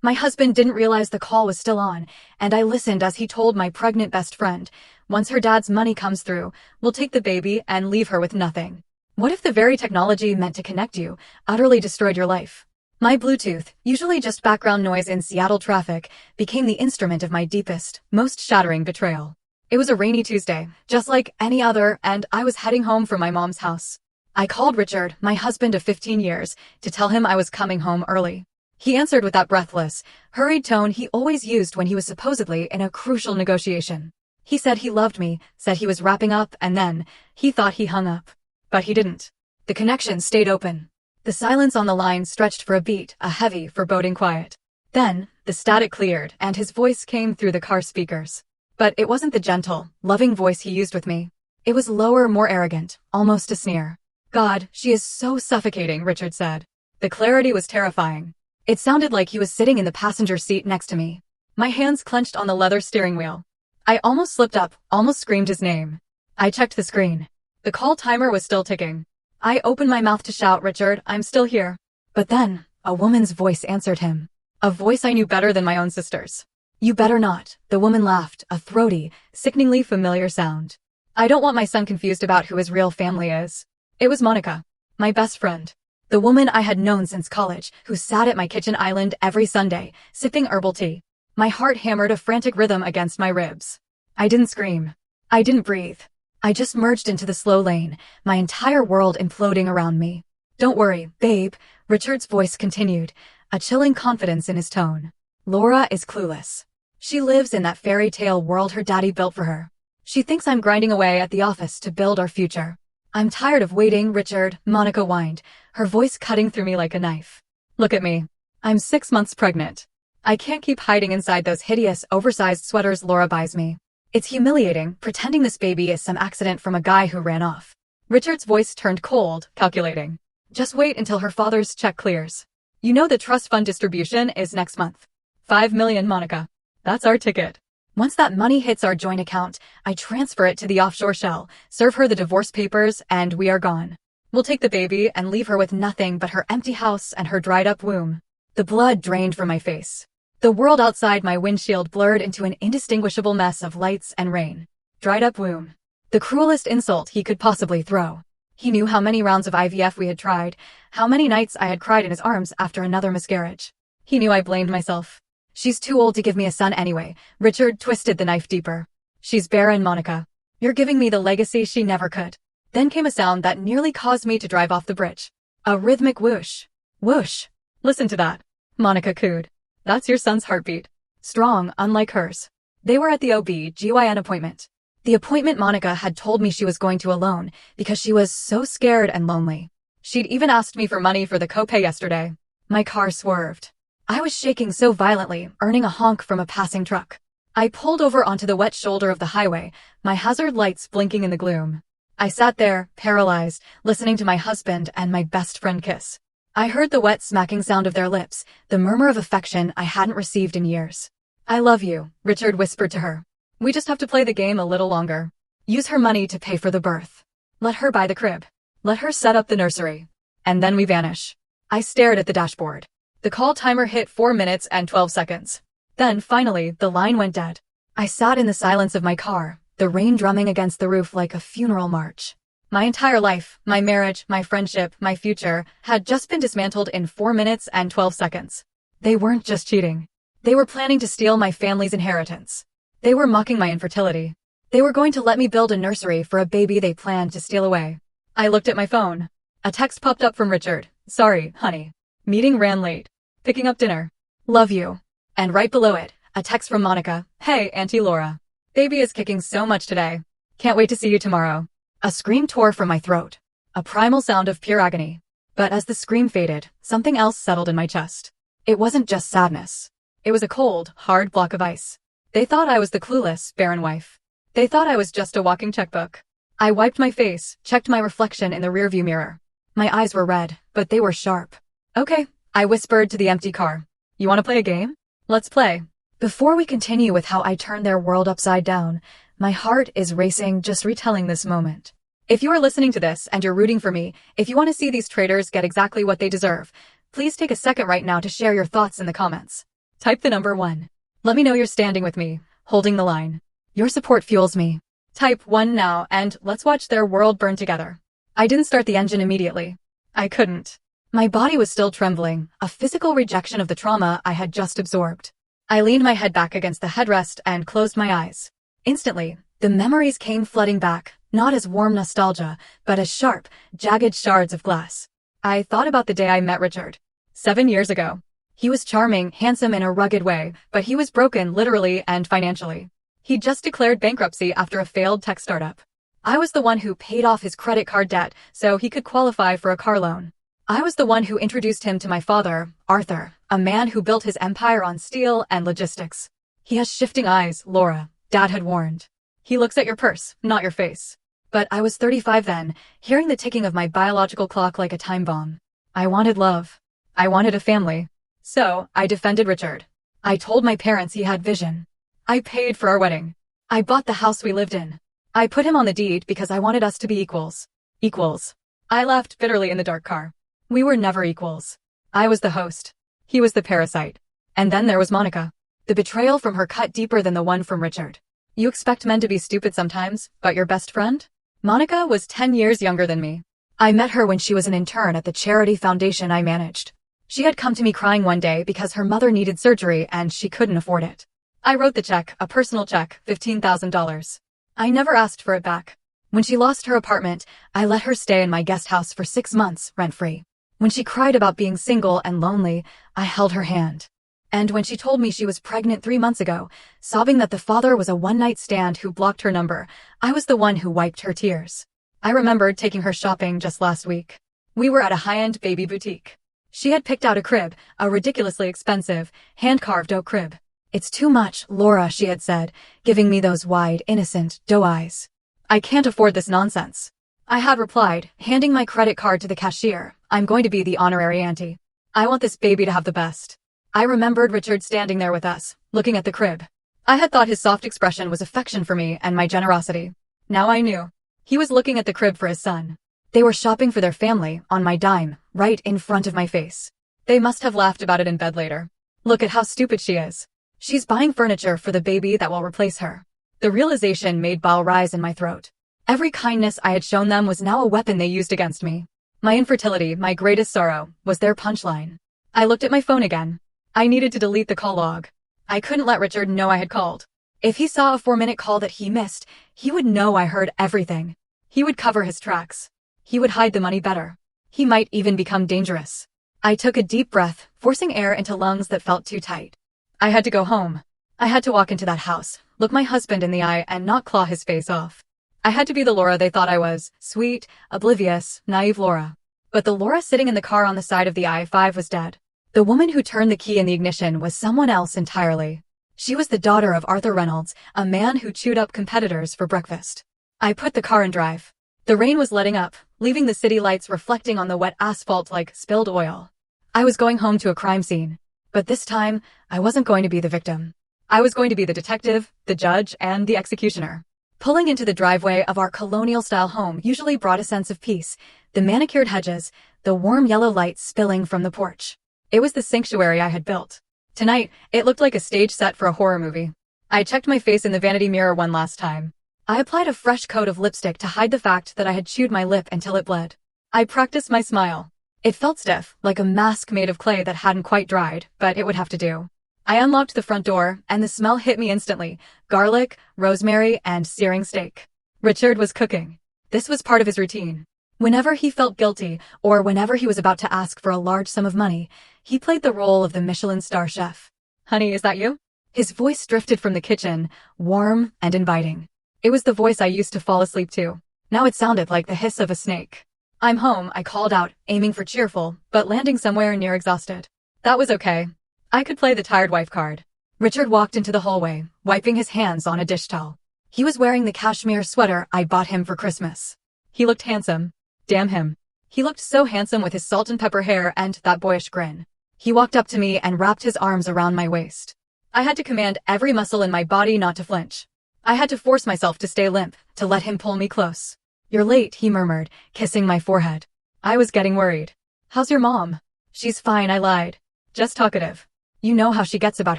My husband didn't realize the call was still on, and I listened as he told my pregnant best friend, once her dad's money comes through, we'll take the baby and leave her with nothing. What if the very technology meant to connect you utterly destroyed your life? My Bluetooth, usually just background noise in Seattle traffic, became the instrument of my deepest, most shattering betrayal. It was a rainy Tuesday, just like any other, and I was heading home from my mom's house. I called Richard, my husband of 15 years, to tell him I was coming home early. He answered with that breathless, hurried tone he always used when he was supposedly in a crucial negotiation. He said he loved me, said he was wrapping up, and then, he thought he hung up. But he didn't. The connection stayed open. The silence on the line stretched for a beat, a heavy, foreboding quiet. Then, the static cleared, and his voice came through the car speakers. But it wasn't the gentle, loving voice he used with me. It was lower, more arrogant, almost a sneer. God, she is so suffocating, Richard said. The clarity was terrifying. It sounded like he was sitting in the passenger seat next to me. My hands clenched on the leather steering wheel. I almost slipped up, almost screamed his name. I checked the screen. The call timer was still ticking. I opened my mouth to shout, Richard, I'm still here. But then, a woman's voice answered him. A voice I knew better than my own sister's. You better not, the woman laughed, a throaty, sickeningly familiar sound. I don't want my son confused about who his real family is. It was Monica, my best friend. The woman I had known since college, who sat at my kitchen island every Sunday, sipping herbal tea. My heart hammered a frantic rhythm against my ribs. I didn't scream. I didn't breathe. I just merged into the slow lane, my entire world imploding around me. Don't worry, babe, Richard's voice continued, a chilling confidence in his tone. Laura is clueless. She lives in that fairy tale world her daddy built for her. She thinks I'm grinding away at the office to build our future. I'm tired of waiting, Richard, Monica whined, her voice cutting through me like a knife. Look at me. I'm 6 months pregnant. I can't keep hiding inside those hideous, oversized sweaters Laura buys me. It's humiliating, pretending this baby is some accident from a guy who ran off. Richard's voice turned cold, calculating. Just wait until her father's check clears. You know the trust fund distribution is next month. 5 million, Monica. That's our ticket. Once that money hits our joint account, I transfer it to the offshore shell, serve her the divorce papers, and we are gone. We'll take the baby and leave her with nothing but her empty house and her dried-up womb. The blood drained from my face. The world outside my windshield blurred into an indistinguishable mess of lights and rain. Dried-up womb. The cruelest insult he could possibly throw. He knew how many rounds of IVF we had tried, how many nights I had cried in his arms after another miscarriage. He knew I blamed myself. She's too old to give me a son anyway. Richard twisted the knife deeper. She's barren, Monica. You're giving me the legacy she never could. Then came a sound that nearly caused me to drive off the bridge. A rhythmic whoosh. Whoosh. Listen to that. Monica cooed. That's your son's heartbeat. Strong, unlike hers. They were at the OB/GYN appointment. The appointment Monica had told me she was going to alone because she was so scared and lonely. She'd even asked me for money for the copay yesterday. My car swerved. I was shaking so violently, earning a honk from a passing truck. I pulled over onto the wet shoulder of the highway, my hazard lights blinking in the gloom. I sat there, paralyzed, listening to my husband and my best friend kiss. I heard the wet smacking sound of their lips, the murmur of affection I hadn't received in years. I love you, Richard whispered to her. We just have to play the game a little longer. Use her money to pay for the birth. Let her buy the crib. Let her set up the nursery. And then we vanish. I stared at the dashboard. The call timer hit 4 minutes and 12 seconds. Then, finally, the line went dead. I sat in the silence of my car, the rain drumming against the roof like a funeral march. My entire life, my marriage, my friendship, my future, had just been dismantled in 4 minutes and 12 seconds. They weren't just cheating. They were planning to steal my family's inheritance. They were mocking my infertility. They were going to let me build a nursery for a baby they planned to steal away. I looked at my phone. A text popped up from Richard. Sorry, honey. Meeting ran late. Picking up dinner. Love you. And right below it, a text from Monica. Hey, Auntie Laura. Baby is kicking so much today. Can't wait to see you tomorrow. A scream tore from my throat. A primal sound of pure agony. But as the scream faded, something else settled in my chest. It wasn't just sadness. It was a cold, hard block of ice. They thought I was the clueless, barren wife. They thought I was just a walking checkbook. I wiped my face, checked my reflection in the rearview mirror. My eyes were red, but they were sharp. Okay, I whispered to the empty car. You want to play a game? Let's play. Before we continue with how I turned their world upside down, my heart is racing just retelling this moment. If you are listening to this and you're rooting for me, if you want to see these traitors get exactly what they deserve, please take a second right now to share your thoughts in the comments. Type the number 1. Let me know you're standing with me, holding the line. Your support fuels me. Type 1 now and let's watch their world burn together. I didn't start the engine immediately. I couldn't. My body was still trembling, a physical rejection of the trauma I had just absorbed. I leaned my head back against the headrest and closed my eyes. Instantly, the memories came flooding back, not as warm nostalgia, but as sharp, jagged shards of glass. I thought about the day I met Richard. 7 years ago. He was charming, handsome in a rugged way, but he was broken literally and financially. He'd just declared bankruptcy after a failed tech startup. I was the one who paid off his credit card debt so he could qualify for a car loan. I was the one who introduced him to my father, Arthur, a man who built his empire on steel and logistics. He has shifting eyes, Laura, Dad had warned. He looks at your purse, not your face. But I was 35 then, hearing the ticking of my biological clock like a time bomb. I wanted love. I wanted a family. So, I defended Richard. I told my parents he had vision. I paid for our wedding. I bought the house we lived in. I put him on the deed because I wanted us to be equals. Equals. I laughed bitterly in the dark car. We were never equals. I was the host. He was the parasite. And then there was Monica. The betrayal from her cut deeper than the one from Richard. You expect men to be stupid sometimes, but your best friend? Monica was 10 years younger than me. I met her when she was an intern at the charity foundation I managed. She had come to me crying one day because her mother needed surgery and she couldn't afford it. I wrote the check, a personal check, $15,000. I never asked for it back. When she lost her apartment, I let her stay in my guest house for 6 months, rent-free. When she cried about being single and lonely, I held her hand. And when she told me she was pregnant 3 months ago, sobbing that the father was a one-night stand who blocked her number, I was the one who wiped her tears. I remembered taking her shopping just last week. We were at a high-end baby boutique. She had picked out a crib, a ridiculously expensive, hand-carved oak crib. It's too much, Laura, she had said, giving me those wide, innocent, doe eyes. I can't afford this nonsense. I had replied, handing my credit card to the cashier. I'm going to be the honorary auntie. I want this baby to have the best. I remembered Richard standing there with us, looking at the crib. I had thought his soft expression was affection for me and my generosity. Now I knew. He was looking at the crib for his son. They were shopping for their family, on my dime, right in front of my face. They must have laughed about it in bed later. Look at how stupid she is. She's buying furniture for the baby that will replace her. The realization made bile rise in my throat. Every kindness I had shown them was now a weapon they used against me. My infertility, my greatest sorrow, was their punchline. I looked at my phone again. I needed to delete the call log. I couldn't let Richard know I had called. If he saw a 4-minute call that he missed, he would know I heard everything. He would cover his tracks. He would hide the money better. He might even become dangerous. I took a deep breath, forcing air into lungs that felt too tight. I had to go home. I had to walk into that house, look my husband in the eye and not claw his face off. I had to be the Laura they thought I was, sweet, oblivious, naive Laura. But the Laura sitting in the car on the side of the I-5 was dead. The woman who turned the key in the ignition was someone else entirely. She was the daughter of Arthur Reynolds, a man who chewed up competitors for breakfast. I put the car in drive. The rain was letting up, leaving the city lights reflecting on the wet asphalt like spilled oil. I was going home to a crime scene. But this time, I wasn't going to be the victim. I was going to be the detective, the judge, and the executioner. Pulling into the driveway of our colonial-style home usually brought a sense of peace, the manicured hedges, the warm yellow light spilling from the porch. It was the sanctuary I had built. Tonight, it looked like a stage set for a horror movie. I checked my face in the vanity mirror one last time. I applied a fresh coat of lipstick to hide the fact that I had chewed my lip until it bled. I practiced my smile. It felt stiff, like a mask made of clay that hadn't quite dried, but it would have to do. I unlocked the front door, and the smell hit me instantly. Garlic, rosemary, and searing steak. Richard was cooking. This was part of his routine. Whenever he felt guilty, or whenever he was about to ask for a large sum of money, he played the role of the Michelin star chef. Honey, is that you? His voice drifted from the kitchen, warm and inviting. It was the voice I used to fall asleep to. Now it sounded like the hiss of a snake. I'm home, I called out, aiming for cheerful, but landing somewhere near exhausted. That was okay. I could play the tired wife card. Richard walked into the hallway, wiping his hands on a dish towel. He was wearing the cashmere sweater I bought him for Christmas. He looked handsome. Damn him. He looked so handsome with his salt and pepper hair and that boyish grin. He walked up to me and wrapped his arms around my waist. I had to command every muscle in my body not to flinch. I had to force myself to stay limp, to let him pull me close. You're late, he murmured, kissing my forehead. I was getting worried. How's your mom? She's fine, I lied. Just talkative. You know how she gets about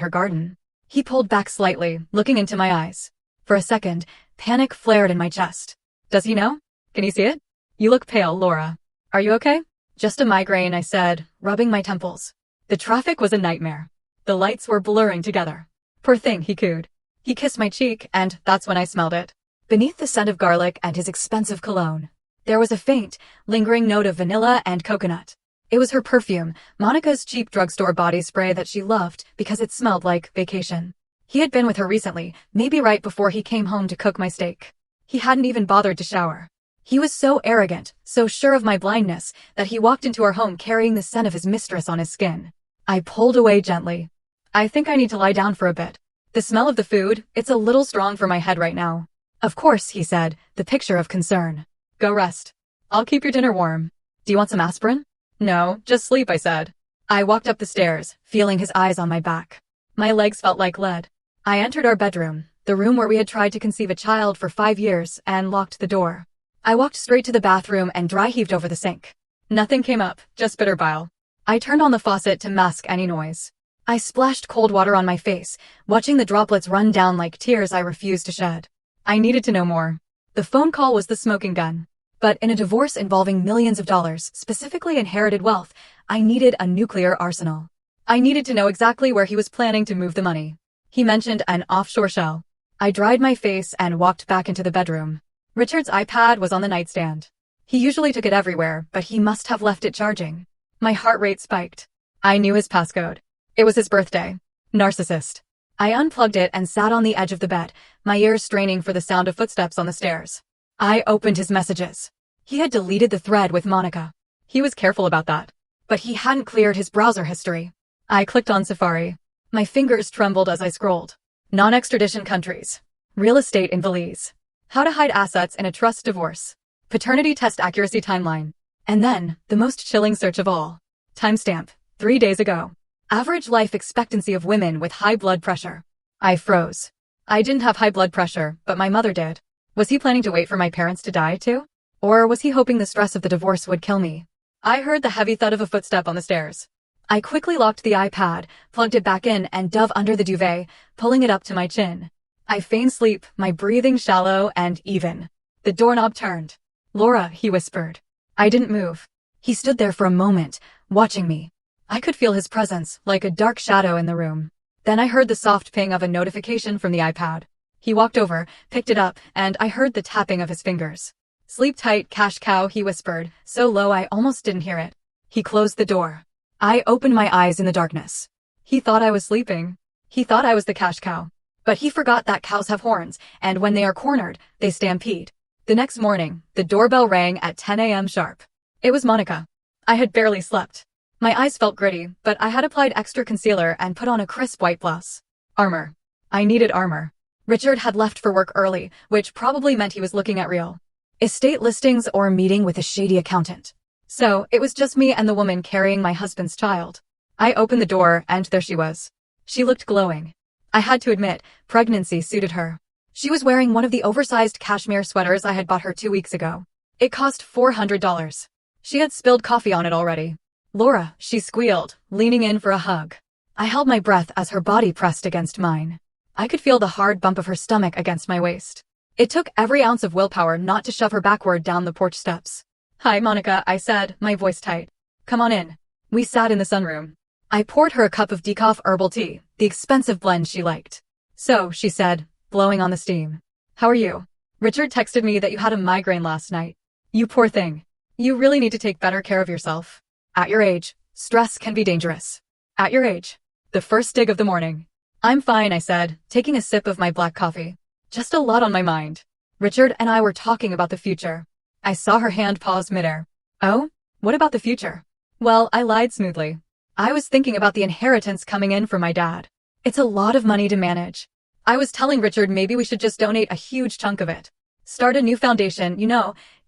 her garden." He pulled back slightly, looking into my eyes. For a second, panic flared in my chest. "Does he know? Can you see it? You look pale, Laura. Are you okay?" "Just a migraine," I said, rubbing my temples. The traffic was a nightmare. The lights were blurring together. "Poor thing," he cooed. He kissed my cheek, and that's when I smelled it. Beneath the scent of garlic and his expensive cologne, there was a faint, lingering note of vanilla and coconut. It was her perfume, Monica's cheap drugstore body spray that she loved because it smelled like vacation. He had been with her recently, maybe right before he came home to cook my steak. He hadn't even bothered to shower. He was so arrogant, so sure of my blindness, that he walked into our home carrying the scent of his mistress on his skin. I pulled away gently. "I think I need to lie down for a bit. The smell of the food, it's a little strong for my head right now." "Of course," he said, the picture of concern. "Go rest. I'll keep your dinner warm. Do you want some aspirin?" "No, just sleep," I said. I walked up the stairs, feeling his eyes on my back. My legs felt like lead. I entered our bedroom, the room where we had tried to conceive a child for 5 years, and locked the door. I walked straight to the bathroom and dry-heaved over the sink. Nothing came up, just bitter bile. I turned on the faucet to mask any noise. I splashed cold water on my face, watching the droplets run down like tears I refused to shed. I needed to know more. The phone call was the smoking gun. But in a divorce involving millions of dollars, specifically inherited wealth, I needed a nuclear arsenal. I needed to know exactly where he was planning to move the money. He mentioned an offshore shell. I dried my face and walked back into the bedroom. Richard's iPad was on the nightstand. He usually took it everywhere, but he must have left it charging. My heart rate spiked. I knew his passcode. It was his birthday. Narcissist. I unplugged it and sat on the edge of the bed, my ears straining for the sound of footsteps on the stairs. I opened his messages. He had deleted the thread with Monica. He was careful about that. But he hadn't cleared his browser history. I clicked on Safari. My fingers trembled as I scrolled. Non-extradition countries. Real estate in Belize. How to hide assets in a trust divorce. Paternity test accuracy timeline. And then, the most chilling search of all. Timestamp, 3 days ago. Average life expectancy of women with high blood pressure. I froze. I didn't have high blood pressure, but my mother did. Was he planning to wait for my parents to die too? Or was he hoping the stress of the divorce would kill me? I heard the heavy thud of a footstep on the stairs. I quickly locked the iPad, plugged it back in, and dove under the duvet, pulling it up to my chin. I feigned sleep, my breathing shallow and even. The doorknob turned. "Laura," he whispered. I didn't move. He stood there for a moment, watching me. I could feel his presence, like a dark shadow in the room. Then I heard the soft ping of a notification from the iPad. He walked over, picked it up, and I heard the tapping of his fingers. "Sleep tight, cash cow," he whispered, so low I almost didn't hear it. He closed the door. I opened my eyes in the darkness. He thought I was sleeping. He thought I was the cash cow. But he forgot that cows have horns, and when they are cornered, they stampede. The next morning, the doorbell rang at 10 a.m. sharp. It was Monica. I had barely slept. My eyes felt gritty, but I had applied extra concealer and put on a crisp white blouse. Armor. I needed armor. Richard had left for work early, which probably meant he was looking at real estate listings or a meeting with a shady accountant. So, it was just me and the woman carrying my husband's child. I opened the door, and there she was. She looked glowing. I had to admit, pregnancy suited her. She was wearing one of the oversized cashmere sweaters I had bought her 2 weeks ago. It cost $400. She had spilled coffee on it already. "Laura," she squealed, leaning in for a hug. I held my breath as her body pressed against mine. I could feel the hard bump of her stomach against my waist. It took every ounce of willpower not to shove her backward down the porch steps. "Hi, Monica," I said, my voice tight. "Come on in." We sat in the sunroom. I poured her a cup of decaf herbal tea, the expensive blend she liked. "So," she said, blowing on the steam. "How are you? Richard texted me that you had a migraine last night. You poor thing. You really need to take better care of yourself. At your age, stress can be dangerous." At your age. The first dig of the morning. "I'm fine," I said, taking a sip of my black coffee. Just a lot on my mind. Richard and I were talking about the future. I saw her hand pause midair. "Oh? What about the future?" Well, I lied smoothly. I was thinking about the inheritance coming in from my dad. It's a lot of money to manage. I was telling Richard maybe we should just donate a huge chunk of it. Start a new foundation,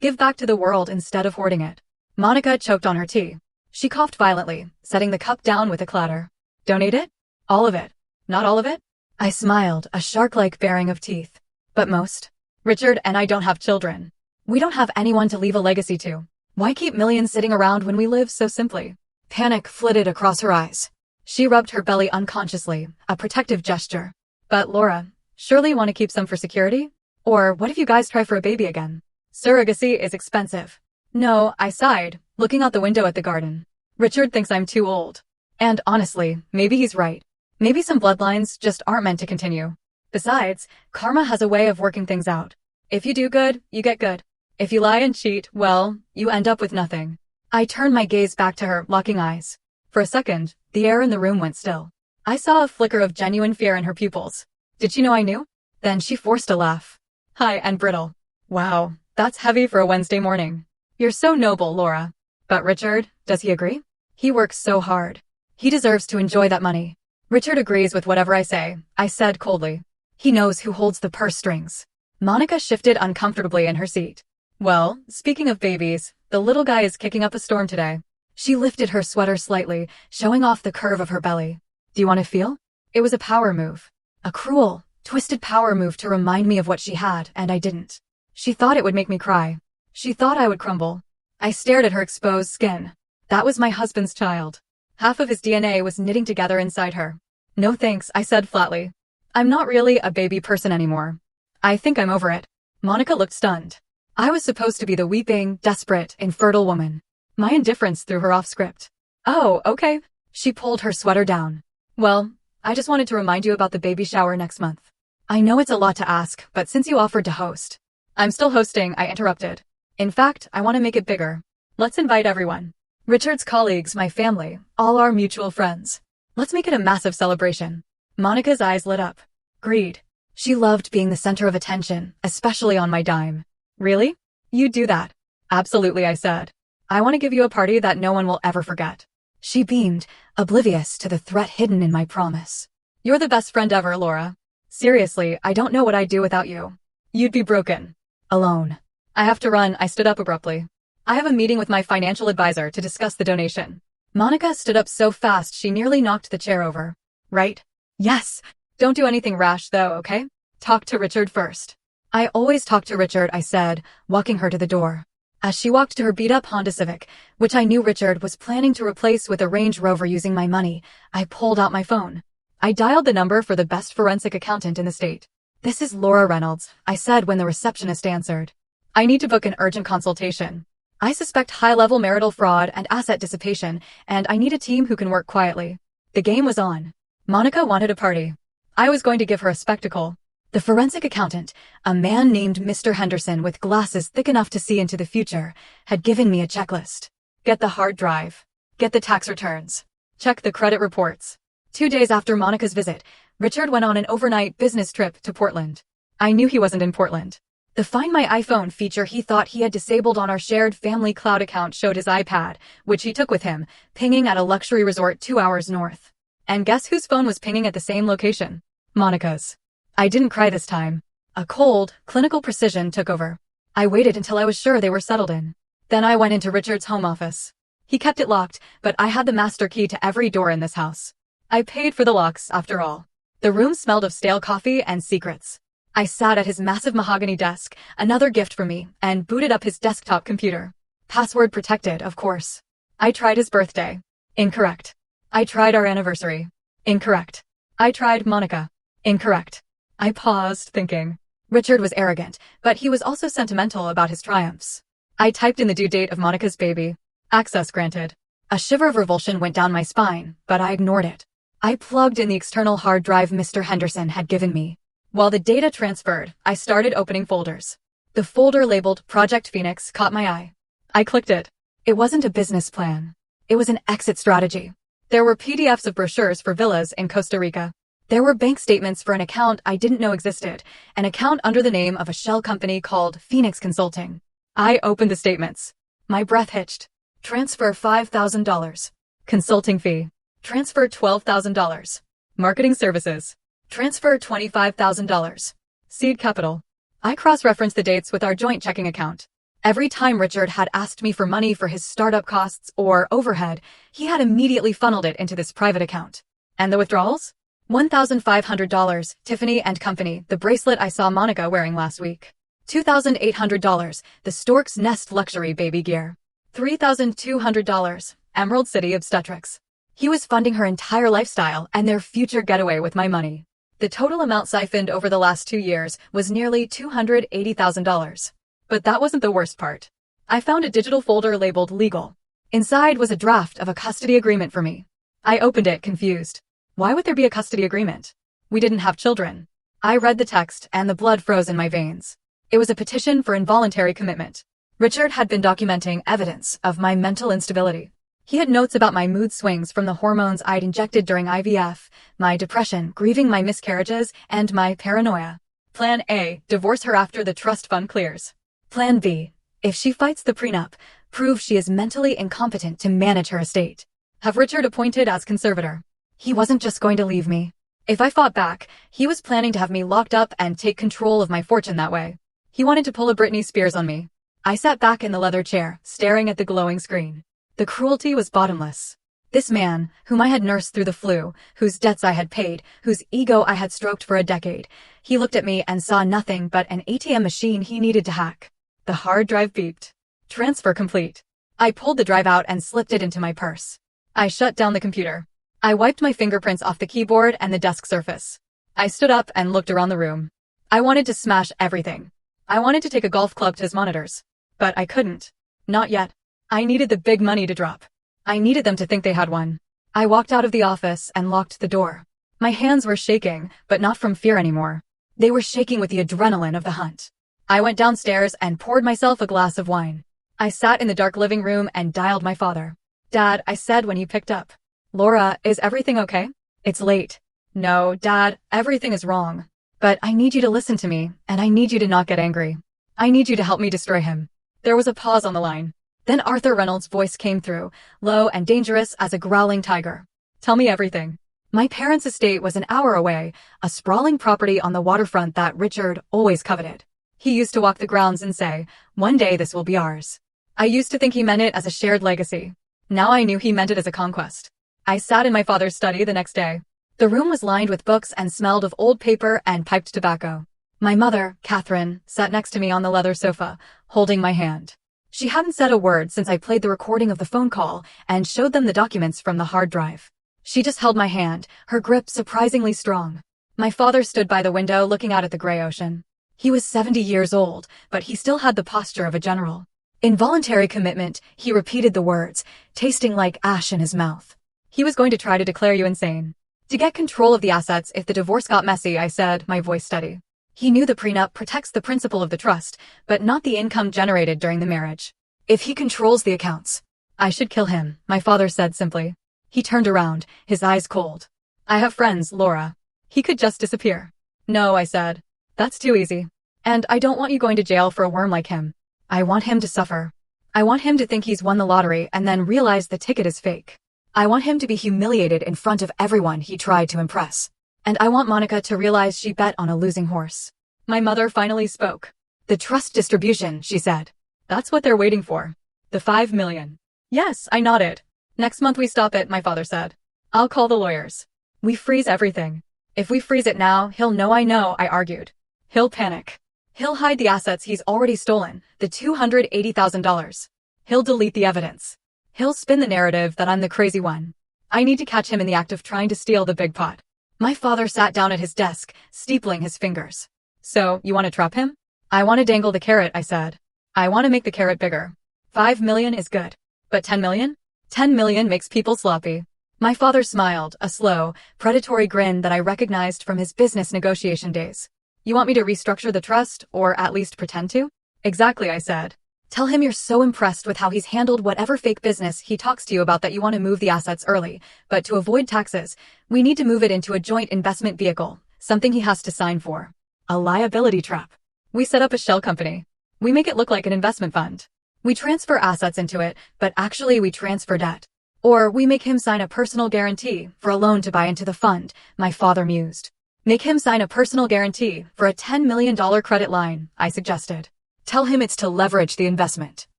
give back to the world instead of hoarding it. Monica choked on her tea. She coughed violently, setting the cup down with a clatter. "Donate it? All of it? Not all of it?" I smiled, a shark-like baring of teeth. "But most. Richard and I don't have children. We don't have anyone to leave a legacy to. Why keep millions sitting around when we live so simply?" Panic flitted across her eyes. She rubbed her belly unconsciously, a protective gesture. But Laura, surely you want to keep some for security? Or what if you guys try for a baby again? Surrogacy is expensive. No, I sighed, looking out the window at the garden. Richard thinks I'm too old. And honestly, maybe he's right. Maybe some bloodlines just aren't meant to continue. Besides, karma has a way of working things out. If you do good, you get good. If you lie and cheat, well, you end up with nothing. I turned my gaze back to her, locking eyes. For a second, the air in the room went still. I saw a flicker of genuine fear in her pupils. Did she know I knew? Then she forced a laugh. High and brittle. Wow, that's heavy for a Wednesday morning. You're so noble, Laura. But Richard, does he agree? He works so hard. He deserves to enjoy that money. Richard agrees with whatever I say, I said coldly. He knows who holds the purse strings. Monica shifted uncomfortably in her seat. Well, speaking of babies, the little guy is kicking up a storm today. She lifted her sweater slightly, showing off the curve of her belly. Do you want to feel? It was a power move. A cruel, twisted power move to remind me of what she had, and I didn't. She thought it would make me cry. She thought I would crumble. I stared at her exposed skin. That was my husband's child. Half of his DNA was knitting together inside her. No thanks, I said flatly. I'm not really a baby person anymore. I think I'm over it. Monica looked stunned. I was supposed to be the weeping, desperate, infertile woman. My indifference threw her off script. Oh, okay. She pulled her sweater down. Well, I just wanted to remind you about the baby shower next month. I know it's a lot to ask, but since you offered to host. I'm still hosting, I interrupted. In fact, I want to make it bigger. Let's invite everyone. Richard's colleagues, my family, all our mutual friends. Let's make it a massive celebration. Monica's eyes lit up. Greed. She loved being the center of attention, especially on my dime. Really? You'd do that? Absolutely, I said. I want to give you a party that no one will ever forget. She beamed, oblivious to the threat hidden in my promise. You're the best friend ever, Laura. Seriously, I don't know what I'd do without you. You'd be broken. Alone. I have to run, I stood up abruptly. I have a meeting with my financial advisor to discuss the donation. Monica stood up so fast she nearly knocked the chair over. Right? Yes. Don't do anything rash though, okay? Talk to Richard first. I always talk to Richard, I said, walking her to the door. As she walked to her beat-up Honda Civic, which I knew Richard was planning to replace with a Range Rover using my money, I pulled out my phone. I dialed the number for the best forensic accountant in the state. This is Laura Reynolds, I said when the receptionist answered. I need to book an urgent consultation. I suspect high-level marital fraud and asset dissipation, and I need a team who can work quietly. The game was on. Monica wanted a party. I was going to give her a spectacle. The forensic accountant, a man named Mr. Henderson with glasses thick enough to see into the future, had given me a checklist. Get the hard drive. Get the tax returns. Check the credit reports. 2 days after Monica's visit, Richard went on an overnight business trip to Portland. I knew he wasn't in Portland. The Find My iPhone feature he thought he had disabled on our shared family cloud account showed his iPad, which he took with him, pinging at a luxury resort 2 hours north. And guess whose phone was pinging at the same location? Monica's. I didn't cry this time. A cold, clinical precision took over. I waited until I was sure they were settled in. Then I went into Richard's home office. He kept it locked, but I had the master key to every door in this house. I paid for the locks, after all. The room smelled of stale coffee and secrets. I sat at his massive mahogany desk, another gift from me, and booted up his desktop computer. Password protected, of course. I tried his birthday. Incorrect. I tried our anniversary. Incorrect. I tried Monica. Incorrect. I paused, thinking. Richard was arrogant, but he was also sentimental about his triumphs. I typed in the due date of Monica's baby. Access granted. A shiver of revulsion went down my spine, but I ignored it. I plugged in the external hard drive Mr. Henderson had given me. While the data transferred, I started opening folders. The folder labeled Project Phoenix caught my eye. I clicked it. It wasn't a business plan. It was an exit strategy. There were PDFs of brochures for villas in Costa Rica. There were bank statements for an account I didn't know existed, an account under the name of a shell company called Phoenix Consulting. I opened the statements. My breath hitched. Transfer $5,000. Consulting fee. Transfer $12,000. Marketing services. Transfer $25,000. Seed capital. I cross-referenced the dates with our joint checking account. Every time Richard had asked me for money for his startup costs or overhead, he had immediately funneled it into this private account. And the withdrawals? $1,500, Tiffany & Company, the bracelet I saw Monica wearing last week. $2,800, the Stork's Nest luxury baby gear. $3,200, Emerald City obstetrics. He was funding her entire lifestyle and their future getaway with my money. The total amount siphoned over the last 2 years was nearly $280,000. But that wasn't the worst part. I found a digital folder labeled legal. Inside was a draft of a custody agreement for me. I opened it, confused. Why would there be a custody agreement? We didn't have children. I read the text and the blood froze in my veins. It was a petition for involuntary commitment. Richard had been documenting evidence of my mental instability. He had notes about my mood swings from the hormones I'd injected during IVF, my depression, grieving my miscarriages, and my paranoia. Plan A, divorce her after the trust fund clears. Plan B, if she fights the prenup, prove she is mentally incompetent to manage her estate. Have Richard appointed as conservator. He wasn't just going to leave me. If I fought back, he was planning to have me locked up and take control of my fortune that way. He wanted to pull a Britney Spears on me. I sat back in the leather chair, staring at the glowing screen. The cruelty was bottomless. This man, whom I had nursed through the flu, whose debts I had paid, whose ego I had stroked for a decade, he looked at me and saw nothing but an ATM machine he needed to hack. The hard drive beeped. Transfer complete. I pulled the drive out and slipped it into my purse. I shut down the computer. I wiped my fingerprints off the keyboard and the desk surface. I stood up and looked around the room. I wanted to smash everything. I wanted to take a golf club to his monitors. But I couldn't. Not yet. I needed the big money to drop. I needed them to think they had one. I walked out of the office and locked the door. My hands were shaking, but not from fear anymore. They were shaking with the adrenaline of the hunt. I went downstairs and poured myself a glass of wine. I sat in the dark living room and dialed my father. Dad, I said when he picked up. Laura, is everything okay? It's late. No, Dad, everything is wrong. But I need you to listen to me, and I need you to not get angry. I need you to help me destroy him. There was a pause on the line. Then Arthur Reynolds' voice came through, low and dangerous as a growling tiger. Tell me everything. My parents' estate was an hour away, a sprawling property on the waterfront that Richard always coveted. He used to walk the grounds and say, "One day this will be ours." I used to think he meant it as a shared legacy. Now I knew he meant it as a conquest. I sat in my father's study the next day. The room was lined with books and smelled of old paper and piped tobacco. My mother, Catherine, sat next to me on the leather sofa, holding my hand. She hadn't said a word since I played the recording of the phone call and showed them the documents from the hard drive. She just held my hand, her grip surprisingly strong. My father stood by the window looking out at the gray ocean. He was 70 years old, but he still had the posture of a general. Involuntary commitment, he repeated the words, tasting like ash in his mouth. He was going to try to declare you insane. To get control of the assets if the divorce got messy, I said, my voice steady. He knew the prenup protects the principle of the trust, but not the income generated during the marriage. If he controls the accounts, I should kill him, my father said simply. He turned around, his eyes cold. I have friends, Laura. He could just disappear. No, I said. That's too easy. And I don't want you going to jail for a worm like him. I want him to suffer. I want him to think he's won the lottery and then realize the ticket is fake. I want him to be humiliated in front of everyone he tried to impress. And I want Monica to realize she bet on a losing horse. My mother finally spoke. The trust distribution, she said. That's what they're waiting for. The $5 million. Yes, I nodded. Next month we stop it, my father said. I'll call the lawyers. We freeze everything. If we freeze it now, he'll know, I argued. He'll panic. He'll hide the assets he's already stolen, the $280,000. He'll delete the evidence. He'll spin the narrative that I'm the crazy one. I need to catch him in the act of trying to steal the big pot. My father sat down at his desk, steepling his fingers. So, you want to trap him? I want to dangle the carrot, I said. I want to make the carrot bigger. 5 million is good. But 10 million? 10 million makes people sloppy. My father smiled, a slow, predatory grin that I recognized from his business negotiation days. You want me to restructure the trust, or at least pretend to? Exactly, I said. Tell him you're so impressed with how he's handled whatever fake business he talks to you about that you want to move the assets early, but to avoid taxes, we need to move it into a joint investment vehicle, something he has to sign for. A liability trap. We set up a shell company. We make it look like an investment fund. We transfer assets into it, but actually we transfer debt. Or we make him sign a personal guarantee for a loan to buy into the fund, my father mused. Make him sign a personal guarantee for a $10 million credit line, I suggested. Tell him it's to leverage the investment.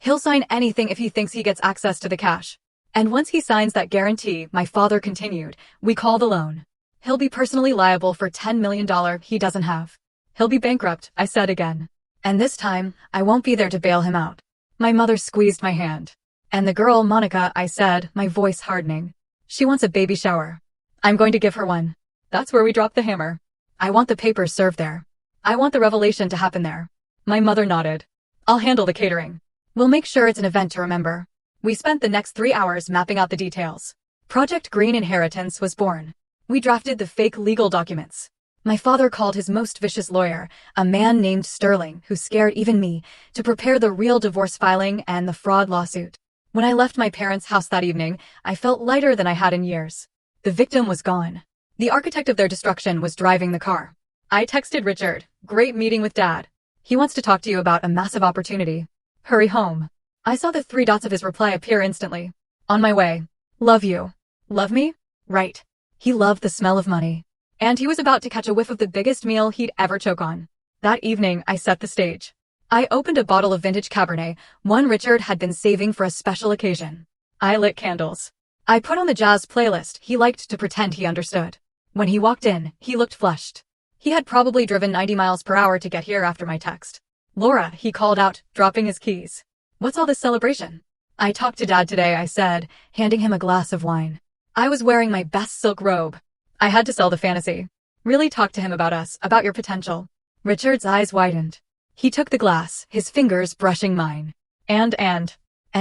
He'll sign anything if he thinks he gets access to the cash. And once he signs that guarantee, my father continued, we call the loan. He'll be personally liable for $10 million he doesn't have. He'll be bankrupt, I said again. And this time, I won't be there to bail him out. My mother squeezed my hand. And the girl, Monica, I said, my voice hardening. She wants a baby shower. I'm going to give her one. That's where we drop the hammer. I want the papers served there. I want the revelation to happen there. My mother nodded. I'll handle the catering. We'll make sure it's an event to remember. We spent the next 3 hours mapping out the details. Project Green Inheritance was born. We drafted the fake legal documents. My father called his most vicious lawyer, a man named Sterling, who scared even me, to prepare the real divorce filing and the fraud lawsuit. When I left my parents' house that evening, I felt lighter than I had in years. The victim was gone. The architect of their destruction was driving the car. I texted Richard, "Great meeting with Dad. He wants to talk to you about a massive opportunity. Hurry home." I saw the 3 dots of his reply appear instantly. On my way. Love you. Love me? Right. He loved the smell of money. And he was about to catch a whiff of the biggest meal he'd ever choke on. That evening, I set the stage. I opened a bottle of vintage Cabernet, one Richard had been saving for a special occasion. I lit candles. I put on the jazz playlist he liked to pretend he understood. When he walked in, he looked flushed. He had probably driven 90 miles per hour to get here after my text. "Laura," he called out, dropping his keys. "What's all this celebration?" "I talked to Dad today," I said, handing him a glass of wine. I was wearing my best silk robe. I had to sell the fantasy. "Really talk to him about us, about your potential." Richard's eyes widened. He took the glass, his fingers brushing mine. And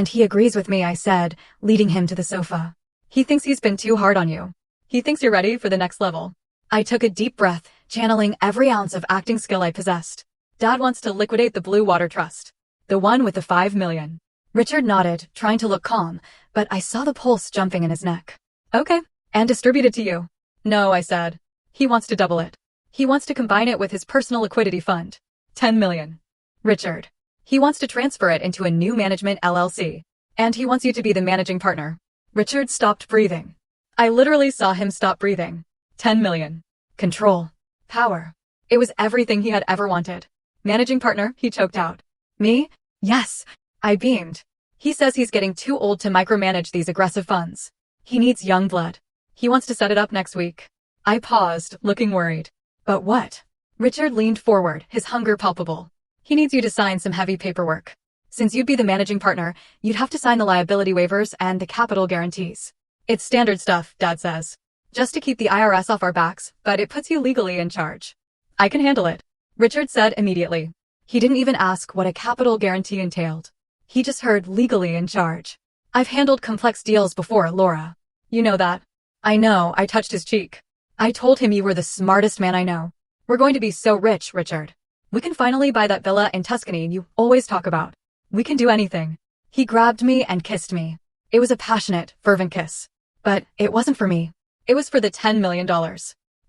he agrees with me," I said, leading him to the sofa. "He thinks he's been too hard on you. He thinks you're ready for the next level." I took a deep breath, channeling every ounce of acting skill I possessed. "Dad wants to liquidate the Blue Water Trust. The one with the 5 million. Richard nodded, trying to look calm, but I saw the pulse jumping in his neck. "Okay, and distribute it to you." "No," I said. "He wants to double it. He wants to combine it with his personal liquidity fund. 10 million. Richard. He wants to transfer it into a new management LLC. And he wants you to be the managing partner." Richard stopped breathing. I literally saw him stop breathing. 10 million. Control. Power. It was everything he had ever wanted. "Managing partner," he choked out. "Me? Yes." I beamed. "He says he's getting too old to micromanage these aggressive funds. He needs young blood. He wants to set it up next week." I paused, looking worried. "But what?" Richard leaned forward, his hunger palpable. "He needs you to sign some heavy paperwork. Since you'd be the managing partner, you'd have to sign the liability waivers and the capital guarantees. It's standard stuff, Dad says. Just to keep the IRS off our backs, but it puts you legally in charge." "I can handle it," Richard said immediately. He didn't even ask what a capital guarantee entailed. He just heard legally in charge. "I've handled complex deals before, Laura. You know that." "I know," I touched his cheek. "I told him you were the smartest man I know. We're going to be so rich, Richard. We can finally buy that villa in Tuscany you always talk about. We can do anything." He grabbed me and kissed me. It was a passionate, fervent kiss. But it wasn't for me. It was for the $10 million.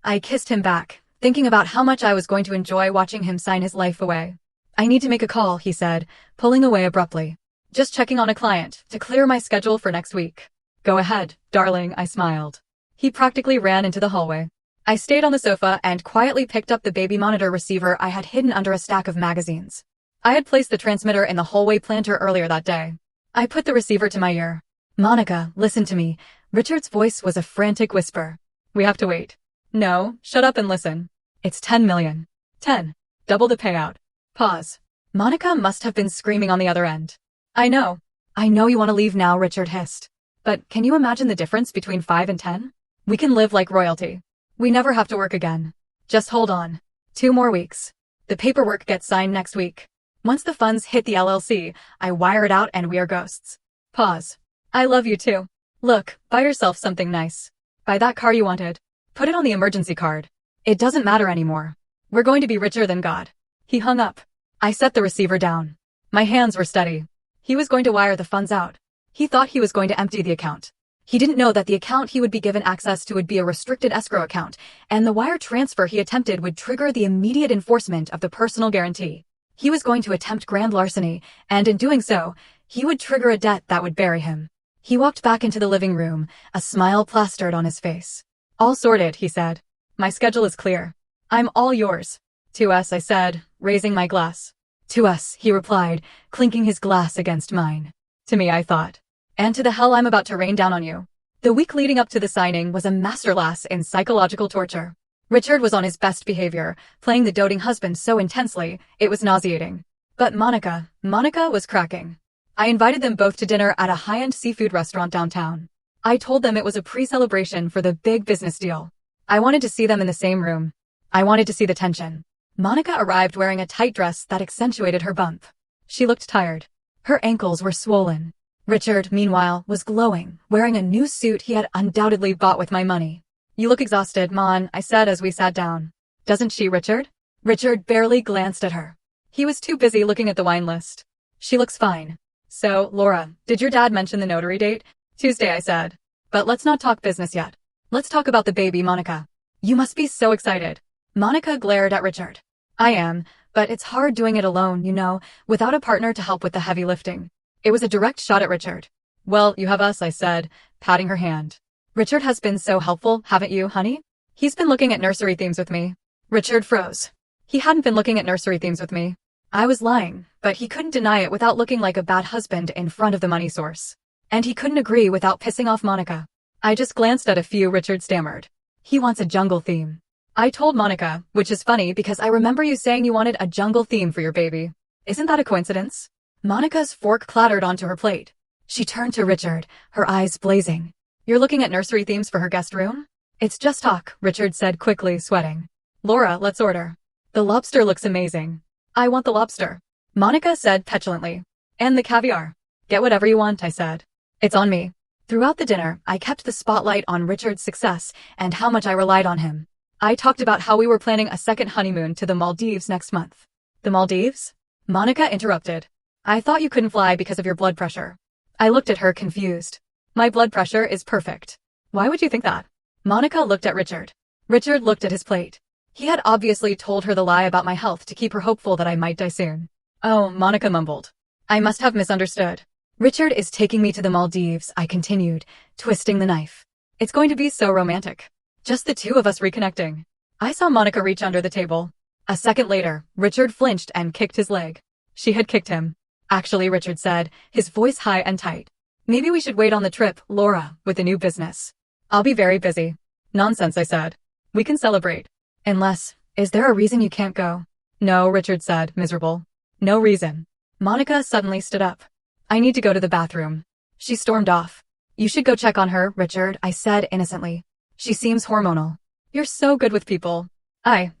I kissed him back, thinking about how much I was going to enjoy watching him sign his life away. "I need to make a call," he said, pulling away abruptly. "Just checking on a client to clear my schedule for next week." "Go ahead, darling," I smiled. He practically ran into the hallway. I stayed on the sofa and quietly picked up the baby monitor receiver I had hidden under a stack of magazines. I had placed the transmitter in the hallway planter earlier that day. I put the receiver to my ear. "Monica, listen to me." Richard's voice was a frantic whisper. "We have to wait." "No, shut up and listen. It's 10 million. 10. Double the payout." Pause. Monica must have been screaming on the other end. I know you want to leave now," Richard hissed. "But can you imagine the difference between 5 and 10? We can live like royalty. We never have to work again. Just hold on. 2 more weeks. The paperwork gets signed next week. Once the funds hit the LLC, I wire it out and we are ghosts." Pause. "I love you too. Look, buy yourself something nice. Buy that car you wanted. Put it on the emergency card. It doesn't matter anymore. We're going to be richer than God." He hung up. I set the receiver down. My hands were steady. He was going to wire the funds out. He thought he was going to empty the account. He didn't know that the account he would be given access to would be a restricted escrow account, and the wire transfer he attempted would trigger the immediate enforcement of the personal guarantee. He was going to attempt grand larceny, and in doing so, he would trigger a debt that would bury him. He walked back into the living room, a smile plastered on his face. "All sorted," he said. "My schedule is clear. I'm all yours." "To us," I said, raising my glass. "To us," he replied, clinking his glass against mine. "To me," I thought. "And to the hell I'm about to rain down on you." The week leading up to the signing was a masterclass in psychological torture. Richard was on his best behavior, playing the doting husband so intensely, it was nauseating. But Monica was cracking. I invited them both to dinner at a high-end seafood restaurant downtown. I told them it was a pre-celebration for the big business deal. I wanted to see them in the same room. I wanted to see the tension. Monica arrived wearing a tight dress that accentuated her bump. She looked tired. Her ankles were swollen. Richard, meanwhile, was glowing, wearing a new suit he had undoubtedly bought with my money. "You look exhausted, Mon," I said as we sat down. "Doesn't she, Richard?" Richard barely glanced at her. He was too busy looking at the wine list. "She looks fine." "So, Laura, did your dad mention the notary date?" "Tuesday," I said. "But let's not talk business yet. Let's talk about the baby, Monica. You must be so excited." Monica glared at Richard. "I am, but it's hard doing it alone, you know, without a partner to help with the heavy lifting." It was a direct shot at Richard. "Well, you have us," I said, patting her hand. "Richard has been so helpful, haven't you, honey? He's been looking at nursery themes with me." Richard froze. He hadn't been looking at nursery themes with me. I was lying, but he couldn't deny it without looking like a bad husband in front of the money source. And he couldn't agree without pissing off Monica. I just glanced at a few, Richard stammered. "He wants a jungle theme." I told Monica, which is funny because I remember you saying you wanted a jungle theme for your baby. Isn't that a coincidence? Monica's fork clattered onto her plate. She turned to Richard, her eyes blazing. "You're looking at nursery themes for her guest room?" "It's just talk," Richard said quickly, sweating. "Laura, let's order." "The lobster looks amazing." "I want the lobster," Monica said petulantly. "And the caviar." "Get whatever you want," I said. "It's on me." Throughout the dinner, I kept the spotlight on Richard's success and how much I relied on him. I talked about how we were planning a second honeymoon to the Maldives next month. "The Maldives?" Monica interrupted. "I thought you couldn't fly because of your blood pressure." I looked at her confused. "My blood pressure is perfect." "Why would you think that?" Monica looked at Richard. Richard looked at his plate. He had obviously told her the lie about my health to keep her hopeful that I might die soon. "Oh," Monica mumbled. "I must have misunderstood." "Richard is taking me to the Maldives," I continued, twisting the knife. "It's going to be so romantic. Just the two of us reconnecting." I saw Monica reach under the table. A second later, Richard flinched and kicked his leg. She had kicked him. "Actually," Richard said, his voice high and tight. "Maybe we should wait on the trip, Laura, with the new business." "I'll be very busy." "Nonsense," I said. "We can celebrate." "Unless, is there a reason you can't go?" "No," Richard said, miserable. "No reason." Monica suddenly stood up. "I need to go to the bathroom." She stormed off. "You should go check on her, Richard," I said innocently. "She seems hormonal." "You're so good with people." I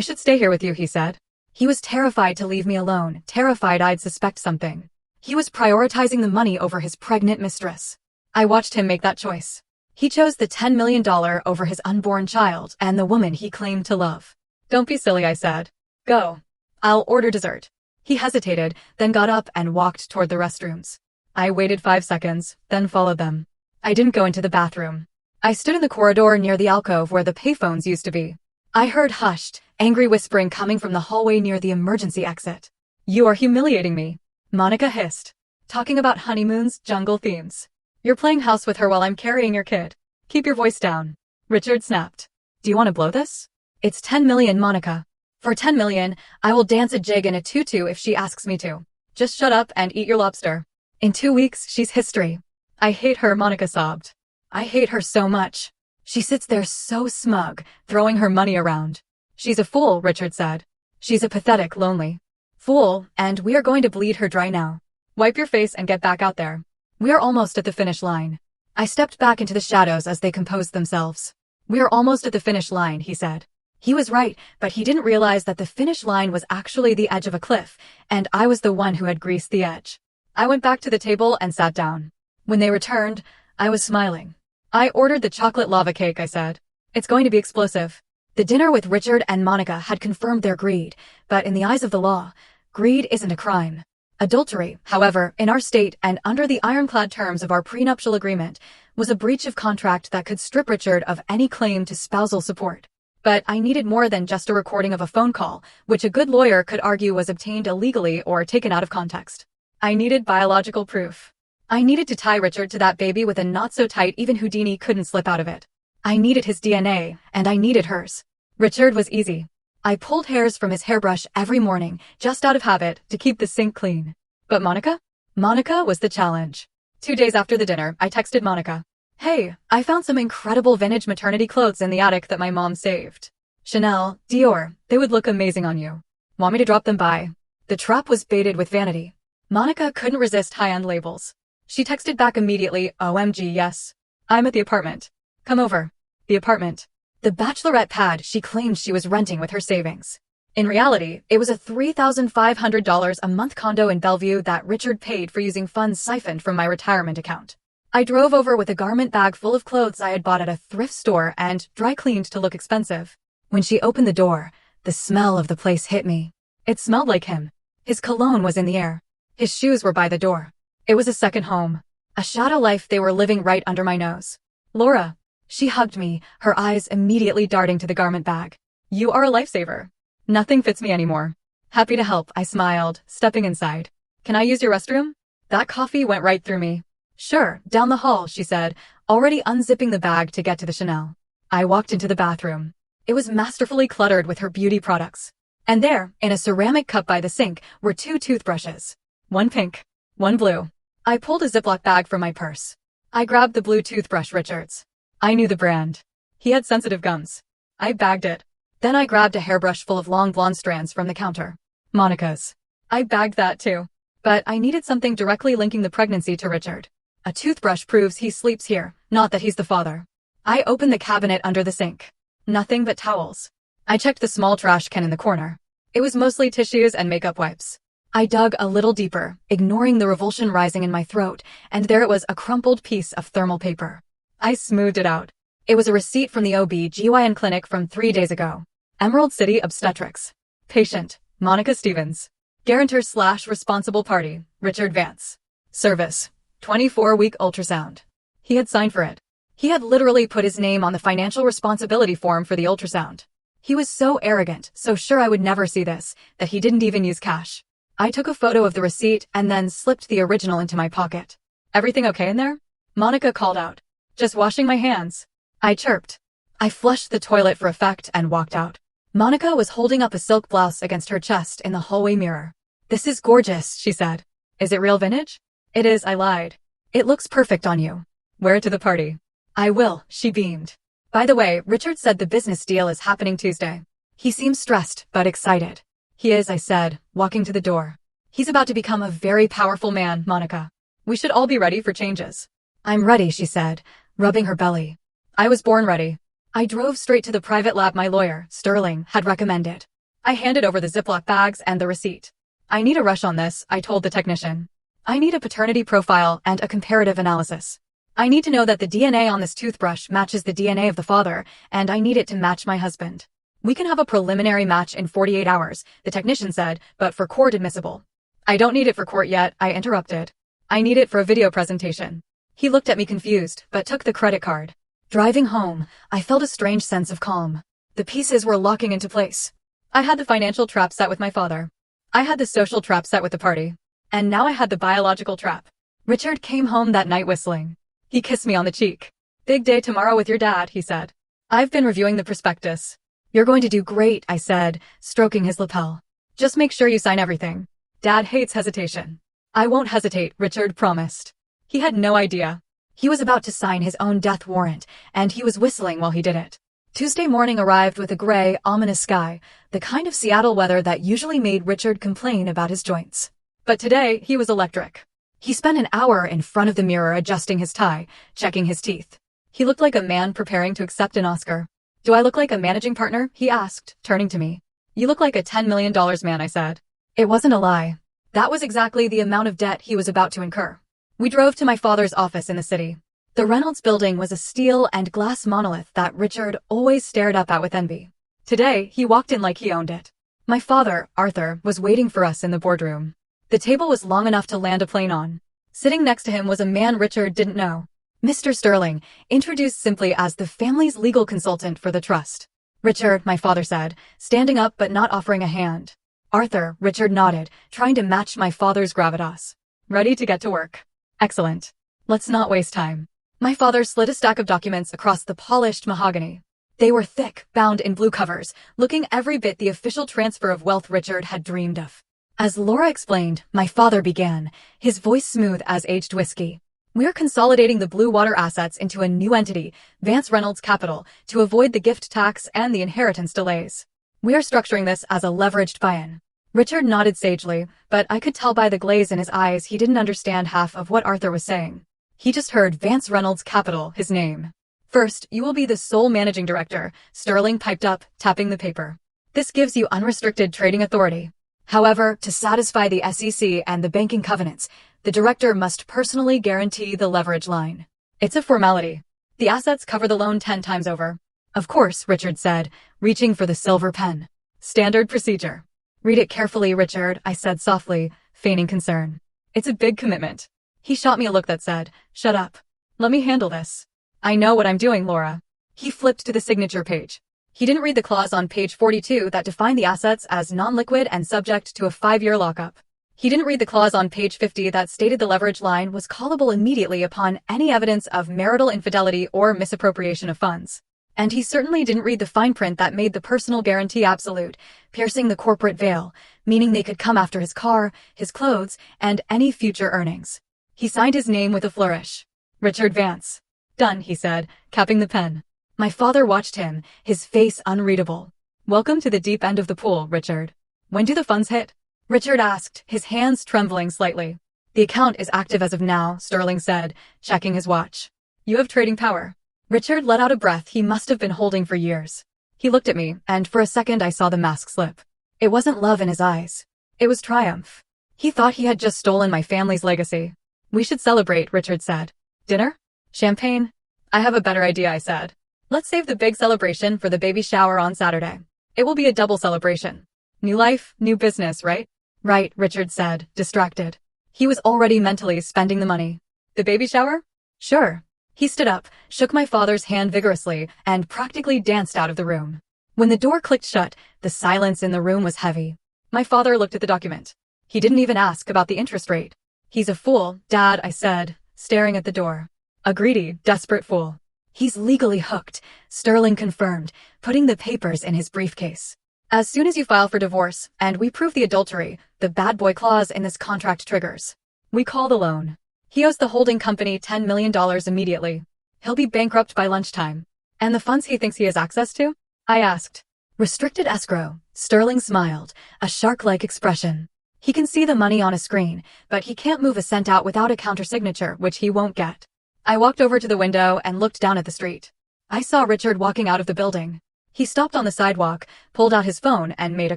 should stay here with you," he said. He was terrified to leave me alone, terrified I'd suspect something. He was prioritizing the money over his pregnant mistress. I watched him make that choice. He chose the $10 million over his unborn child and the woman he claimed to love. "Don't be silly," I said. "Go. I'll order dessert." He hesitated, then got up and walked toward the restrooms. I waited 5 seconds, then followed them. I didn't go into the bathroom. I stood in the corridor near the alcove where the payphones used to be. I heard hushed, angry whispering coming from the hallway near the emergency exit. "You are humiliating me," Monica hissed. "Talking about honeymoons, jungle themes. You're playing house with her while I'm carrying your kid. Keep your voice down." Richard snapped. "Do you want to blow this?" "It's 10 million, Monica. For 10 million, I will dance a jig in a tutu if she asks me to. Just shut up and eat your lobster. In 2 weeks, she's history." "I hate her," Monica sobbed. "I hate her so much. She sits there so smug, throwing her money around." "She's a fool," Richard said. "She's a pathetic, lonely fool, and we are going to bleed her dry now. Wipe your face and get back out there. We are almost at the finish line." I stepped back into the shadows as they composed themselves. "We are almost at the finish line," he said. He was right, but he didn't realize that the finish line was actually the edge of a cliff, and I was the one who had greased the edge. I went back to the table and sat down. When they returned, I was smiling. "I ordered the chocolate lava cake," I said. "It's going to be explosive." The dinner with Richard and Monica had confirmed their greed, but in the eyes of the law, greed isn't a crime. Adultery, however, in our state and under the ironclad terms of our prenuptial agreement, was a breach of contract that could strip Richard of any claim to spousal support. But I needed more than just a recording of a phone call, which a good lawyer could argue was obtained illegally or taken out of context. I needed biological proof. I needed to tie Richard to that baby with a knot so tight even Houdini couldn't slip out of it. I needed his DNA, and I needed hers. Richard was easy. I pulled hairs from his hairbrush every morning, just out of habit, to keep the sink clean. But Monica? Monica was the challenge. 2 days after the dinner, I texted Monica. "Hey, I found some incredible vintage maternity clothes in the attic that my mom saved. Chanel, Dior, they would look amazing on you. Want me to drop them by?" The trap was baited with vanity. Monica couldn't resist high-end labels. She texted back immediately, "OMG, yes." I'm at the apartment. Come over. The apartment. The bachelorette pad she claimed she was renting with her savings. In reality, it was a $3,500 a month condo in Bellevue that Richard paid for using funds siphoned from my retirement account. I drove over with a garment bag full of clothes I had bought at a thrift store and dry cleaned to look expensive. When she opened the door, the smell of the place hit me. It smelled like him. His cologne was in the air. His shoes were by the door. It was a second home. A shadow life they were living right under my nose. Laura. She hugged me, her eyes immediately darting to the garment bag. You are a lifesaver. Nothing fits me anymore. Happy to help, I smiled, stepping inside. Can I use your restroom? That coffee went right through me. Sure, down the hall, she said, already unzipping the bag to get to the Chanel. I walked into the bathroom. It was masterfully cluttered with her beauty products. And there, in a ceramic cup by the sink, were 2 toothbrushes. One pink, one blue. I pulled a Ziploc bag from my purse. I grabbed the blue toothbrush Richard's. I knew the brand. He had sensitive gums. I bagged it. Then I grabbed a hairbrush full of long blonde strands from the counter. Monica's. I bagged that too. But I needed something directly linking the pregnancy to Richard. A toothbrush proves he sleeps here, not that he's the father. I opened the cabinet under the sink. Nothing but towels. I checked the small trash can in the corner. It was mostly tissues and makeup wipes. I dug a little deeper, ignoring the revulsion rising in my throat, and there it was, a crumpled piece of thermal paper. I smoothed it out. It was a receipt from the OB/GYN clinic from 3 days ago. Emerald City Obstetrics. Patient, Monica Stevens. Guarantor/responsible party, Richard Vance. Service, 24-week ultrasound. He had signed for it. He had literally put his name on the financial responsibility form for the ultrasound. He was so arrogant, so sure I would never see this, that he didn't even use cash. I took a photo of the receipt and then slipped the original into my pocket. Everything okay in there? Monica called out. Just washing my hands. I chirped. I flushed the toilet for effect and walked out. Monica was holding up a silk blouse against her chest in the hallway mirror. This is gorgeous, she said. Is it real vintage? It is, I lied. It looks perfect on you. Wear it to the party. I will, she beamed. By the way, Richard said the business deal is happening Tuesday. He seems stressed, but excited. He is, I said, walking to the door. He's about to become a very powerful man, Monica. We should all be ready for changes. I'm ready, she said, rubbing her belly. I was born ready. I drove straight to the private lab my lawyer, Sterling, had recommended. I handed over the Ziploc bags and the receipt. I need a rush on this, I told the technician. I need a paternity profile and a comparative analysis. I need to know that the DNA on this toothbrush matches the DNA of the father, and I need it to match my husband. We can have a preliminary match in 48 hours, the technician said, but for court admissible. I don't need it for court yet, I interrupted. I need it for a video presentation. He looked at me confused, but took the credit card. Driving home, I felt a strange sense of calm. The pieces were locking into place. I had the financial trap set with my father. I had the social trap set with the party. And now I had the biological trap. Richard came home that night whistling. He kissed me on the cheek. Big day tomorrow with your dad, he said. I've been reviewing the prospectus. You're going to do great, I said, stroking his lapel. Just make sure you sign everything. Dad hates hesitation. I won't hesitate, Richard promised. He had no idea. He was about to sign his own death warrant, and he was whistling while he did it. Tuesday morning arrived with a gray, ominous sky, the kind of Seattle weather that usually made Richard complain about his joints. But today, he was electric. He spent an hour in front of the mirror adjusting his tie, checking his teeth. He looked like a man preparing to accept an Oscar. Do I look like a managing partner? He asked, turning to me. You look like a $10 million man, I said. It wasn't a lie. That was exactly the amount of debt he was about to incur. We drove to my father's office in the city. The Reynolds building was a steel and glass monolith that Richard always stared up at with envy. Today, he walked in like he owned it. My father, Arthur, was waiting for us in the boardroom. The table was long enough to land a plane on. Sitting next to him was a man Richard didn't know. Mr. Sterling, introduced simply as the family's legal consultant for the trust. Richard, my father said, standing up but not offering a hand. Arthur, Richard nodded, trying to match my father's gravitas. Ready to get to work. Excellent. Let's not waste time. My father slid a stack of documents across the polished mahogany. They were thick, bound in blue covers, looking every bit the official transfer of wealth Richard had dreamed of. As Laura explained, my father began, his voice smooth as aged whiskey. We're consolidating the Blue Water assets into a new entity, Vance Reynolds Capital, to avoid the gift tax and the inheritance delays. We are structuring this as a leveraged buy-in. Richard nodded sagely, but I could tell by the glaze in his eyes he didn't understand half of what Arthur was saying. He just heard Vance Reynolds Capital, his name. First, you will be the sole managing director, Sterling piped up, tapping the paper. This gives you unrestricted trading authority. However, to satisfy the SEC and the banking covenants, the director must personally guarantee the leverage line. It's a formality. The assets cover the loan 10 times over. Of course, Richard said, reaching for the silver pen. Standard procedure. Read it carefully, Richard, I said softly, feigning concern. It's a big commitment. He shot me a look that said, shut up. Let me handle this. I know what I'm doing, Laura. He flipped to the signature page. He didn't read the clause on page 42 that defined the assets as non-liquid and subject to a 5-year lockup. He didn't read the clause on page 50 that stated the leverage line was callable immediately upon any evidence of marital infidelity or misappropriation of funds. And he certainly didn't read the fine print that made the personal guarantee absolute, piercing the corporate veil, meaning they could come after his car, his clothes, and any future earnings. He signed his name with a flourish. Richard Vance. Done, he said, capping the pen. My father watched him, his face unreadable. Welcome to the deep end of the pool, Richard. When do the funds hit? Richard asked, his hands trembling slightly. The account is active as of now, Sterling said, checking his watch. You have trading power. Richard let out a breath he must have been holding for years. He looked at me, and for a second I saw the mask slip. It wasn't love in his eyes. It was triumph. He thought he had just stolen my family's legacy. We should celebrate, Richard said. Dinner? Champagne? I have a better idea, I said. Let's save the big celebration for the baby shower on Saturday. It will be a double celebration. New life, new business, right? Right, Richard said, distracted. He was already mentally spending the money. The baby shower? Sure. He stood up, shook my father's hand vigorously, and practically danced out of the room. When the door clicked shut, the silence in the room was heavy. My father looked at the document. He didn't even ask about the interest rate. He's a fool, Dad, I said, staring at the door. A greedy, desperate fool. He's legally hooked, Sterling confirmed, putting the papers in his briefcase. As soon as you file for divorce, and we prove the adultery, the bad boy clause in this contract triggers. We call the loan. He owes the holding company $10 million immediately. He'll be bankrupt by lunchtime. And the funds he thinks he has access to? I asked. Restricted escrow. Sterling smiled, a shark-like expression. He can see the money on a screen, but he can't move a cent out without a countersignature, which he won't get. I walked over to the window and looked down at the street. I saw Richard walking out of the building. He stopped on the sidewalk, pulled out his phone, and made a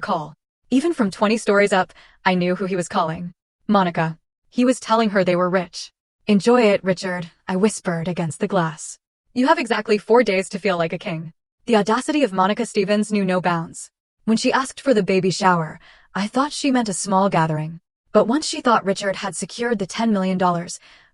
call. Even from 20 stories up, I knew who he was calling. Monica. He was telling her they were rich. Enjoy it, Richard, I whispered against the glass. You have exactly 4 days to feel like a king. The audacity of Monica Stevens knew no bounds. When she asked for the baby shower, I thought she meant a small gathering. But once she thought Richard had secured the $10 million,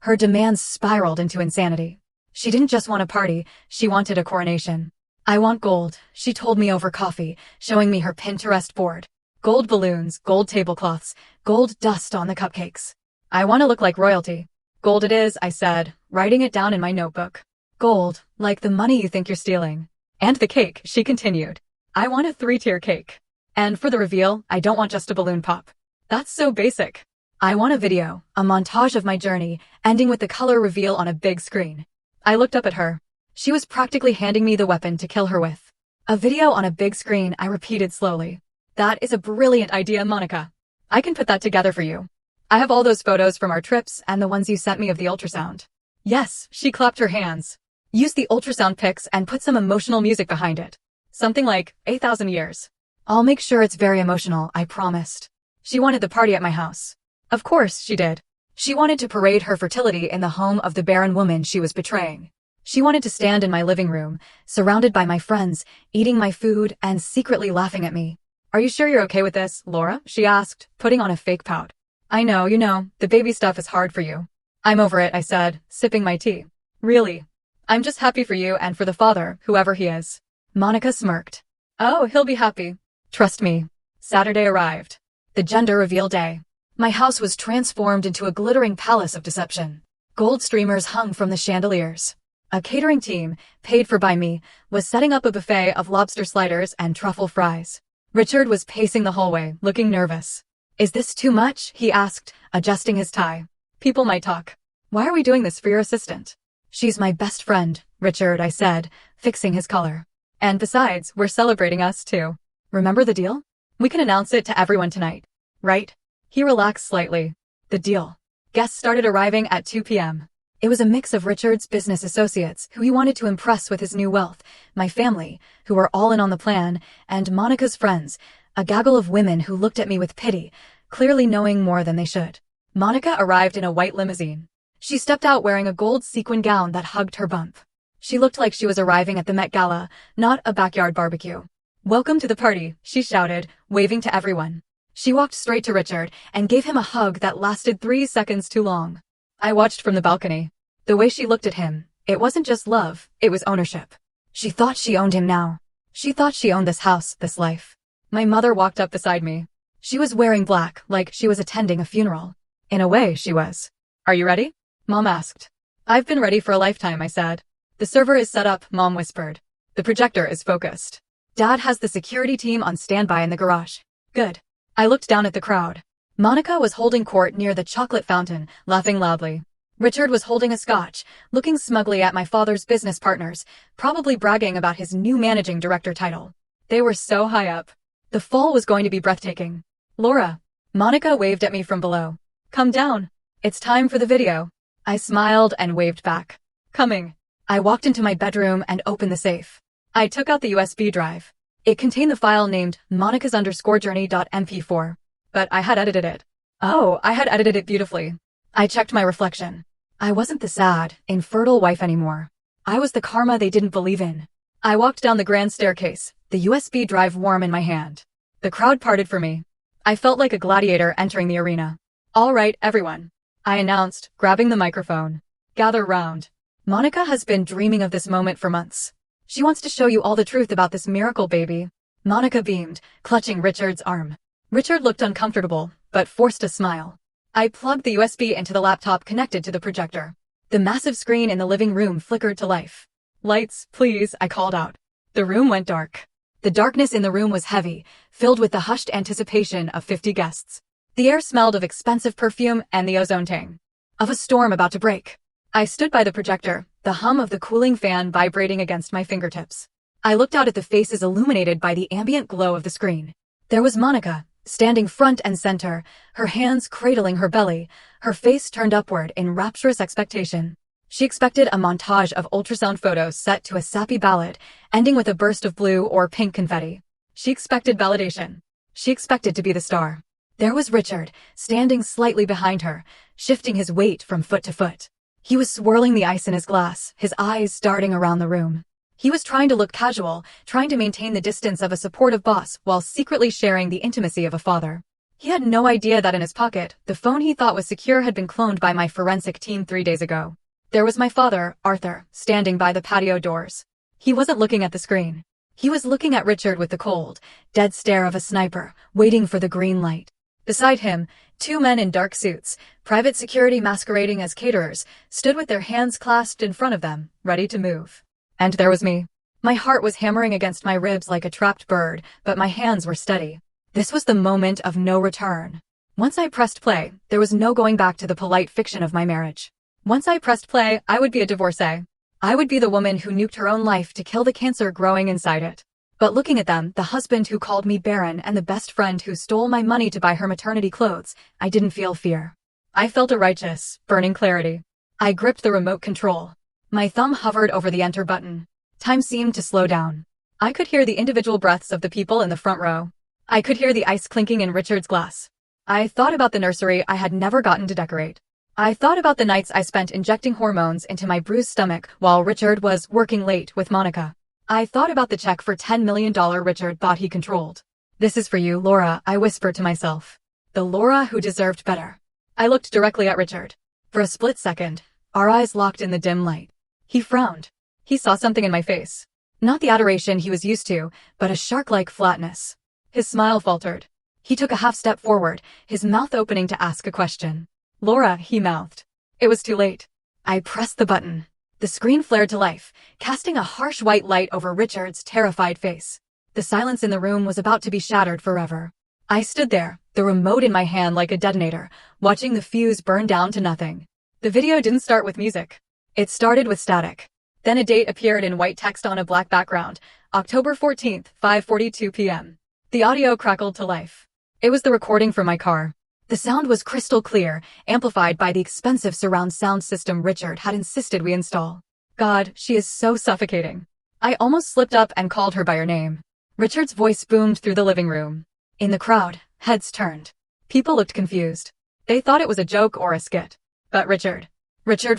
her demands spiraled into insanity. She didn't just want a party, she wanted a coronation. I want gold, she told me over coffee, showing me her Pinterest board. Gold balloons, gold tablecloths, gold dust on the cupcakes. I want to look like royalty. Gold it is, I said, writing it down in my notebook. Gold, like the money you think you're stealing. And the cake, she continued. I want a 3-tier cake. And for the reveal, I don't want just a balloon pop. That's so basic. I want a video, a montage of my journey, ending with the color reveal on a big screen. I looked up at her. She was practically handing me the weapon to kill her with. A video on a big screen, I repeated slowly. That is a brilliant idea, Monica. I can put that together for you. I have all those photos from our trips and the ones you sent me of the ultrasound. Yes, she clapped her hands. Use the ultrasound pics and put some emotional music behind it. Something like 8,000 years. I'll make sure it's very emotional, I promised. She wanted the party at my house. Of course she did. She wanted to parade her fertility in the home of the barren woman she was betraying. She wanted to stand in my living room, surrounded by my friends, eating my food and secretly laughing at me. Are you sure you're okay with this, Laura? She asked, putting on a fake pout. I know, the baby stuff is hard for you. I'm over it, I said, sipping my tea. Really? I'm just happy for you and for the father, whoever he is. Monica smirked. Oh, he'll be happy. Trust me. Saturday arrived. The gender reveal day. My house was transformed into a glittering palace of deception. Gold streamers hung from the chandeliers. A catering team, paid for by me, was setting up a buffet of lobster sliders and truffle fries. Richard was pacing the hallway, looking nervous. Is this too much? He asked, adjusting his tie. People might talk. Why are we doing this for your assistant? She's my best friend, Richard, I said, fixing his collar. And besides, we're celebrating us too. Remember the deal? We can announce it to everyone tonight. Right? He relaxed slightly. The deal. Guests started arriving at 2 p.m. It was a mix of Richard's business associates, who he wanted to impress with his new wealth, my family, who were all in on the plan, and Monica's friends, a gaggle of women who looked at me with pity, clearly knowing more than they should. Monica arrived in a white limousine. She stepped out wearing a gold sequin gown that hugged her bump. She looked like she was arriving at the Met Gala, not a backyard barbecue. "Welcome to the party," she shouted, waving to everyone. She walked straight to Richard and gave him a hug that lasted 3 seconds too long. I watched from the balcony. The way she looked at him, it wasn't just love, it was ownership. She thought she owned him now. She thought she owned this house, this life. My mother walked up beside me. She was wearing black, like she was attending a funeral. In a way, she was. "Are you ready?" Mom asked. "I've been ready for a lifetime," I said. "The server is set up," Mom whispered. "The projector is focused. Dad has the security team on standby in the garage." "Good." I looked down at the crowd. Monica was holding court near the chocolate fountain, laughing loudly. Richard was holding a scotch, looking smugly at my father's business partners, probably bragging about his new managing director title. They were so high up. The fall was going to be breathtaking. "Laura." Monica waved at me from below. "Come down. It's time for the video." I smiled and waved back. "Coming." I walked into my bedroom and opened the safe. I took out the USB drive. It contained the file named monicas_journey.mp4. But I had edited it. Oh, I had edited it beautifully. I checked my reflection. I wasn't the sad, infertile wife anymore. I was the karma they didn't believe in. I walked down the grand staircase, the USB drive warm in my hand. The crowd parted for me. I felt like a gladiator entering the arena. "All right, everyone," I announced, grabbing the microphone. "Gather round. Monica has been dreaming of this moment for months. She wants to show you all the truth about this miracle baby." Monica beamed, clutching Richard's arm. Richard looked uncomfortable, but forced a smile. I plugged the USB into the laptop connected to the projector. The massive screen in the living room flickered to life. "Lights, please," I called out. The room went dark. The darkness in the room was heavy, filled with the hushed anticipation of 50 guests. The air smelled of expensive perfume and the ozone tang. Of a storm about to break. I stood by the projector, the hum of the cooling fan vibrating against my fingertips. I looked out at the faces illuminated by the ambient glow of the screen. There was Monica, standing front and center, her hands cradling her belly, her face turned upward in rapturous expectation. She expected a montage of ultrasound photos set to a sappy ballad, ending with a burst of blue or pink confetti. She expected validation. She expected to be the star. There was Richard, standing slightly behind her, shifting his weight from foot to foot. He was swirling the ice in his glass, his eyes darting around the room. He was trying to look casual, trying to maintain the distance of a supportive boss while secretly sharing the intimacy of a father. He had no idea that in his pocket, the phone he thought was secure had been cloned by my forensic team 3 days ago. There was my father, Arthur, standing by the patio doors. He wasn't looking at the screen. He was looking at Richard with the cold, dead stare of a sniper, waiting for the green light. Beside him, 2 men in dark suits, private security masquerading as caterers, stood with their hands clasped in front of them, ready to move. And there was me. My heart was hammering against my ribs like a trapped bird, but my hands were steady. This was the moment of no return. Once I pressed play, there was no going back to the polite fiction of my marriage. Once I pressed play, I would be a divorcee. I would be the woman who nuked her own life to kill the cancer growing inside it. But looking at them, the husband who called me barren and the best friend who stole my money to buy her maternity clothes, I didn't feel fear. I felt a righteous, burning clarity. I gripped the remote control. My thumb hovered over the enter button. Time seemed to slow down. I could hear the individual breaths of the people in the front row. I could hear the ice clinking in Richard's glass. I thought about the nursery I had never gotten to decorate. I thought about the nights I spent injecting hormones into my bruised stomach while Richard was working late with Monica. I thought about the check for $10 million Richard thought he controlled. "This is for you, Laura," I whispered to myself. The Laura who deserved better. I looked directly at Richard. For a split second, our eyes locked in the dim light. He frowned. He saw something in my face. Not the adoration he was used to, but a shark-like flatness. His smile faltered. He took a half step forward, his mouth opening to ask a question. "Laura," he mouthed. It was too late. I pressed the button. The screen flared to life, casting a harsh white light over Richard's terrified face. The silence in the room was about to be shattered forever. I stood there, the remote in my hand like a detonator, watching the fuse burn down to nothing. The video didn't start with music. It started with static. Then a date appeared in white text on a black background, October 14th, 5:42 p.m. The audio crackled to life. It was the recording from my car. The sound was crystal clear, amplified by the expensive surround sound system Richard had insisted we install. God, she is so suffocating. I almost slipped up and called her by her name. Richard's voice boomed through the living room. In the crowd, heads turned. People looked confused. They thought it was a joke or a skit. But Richard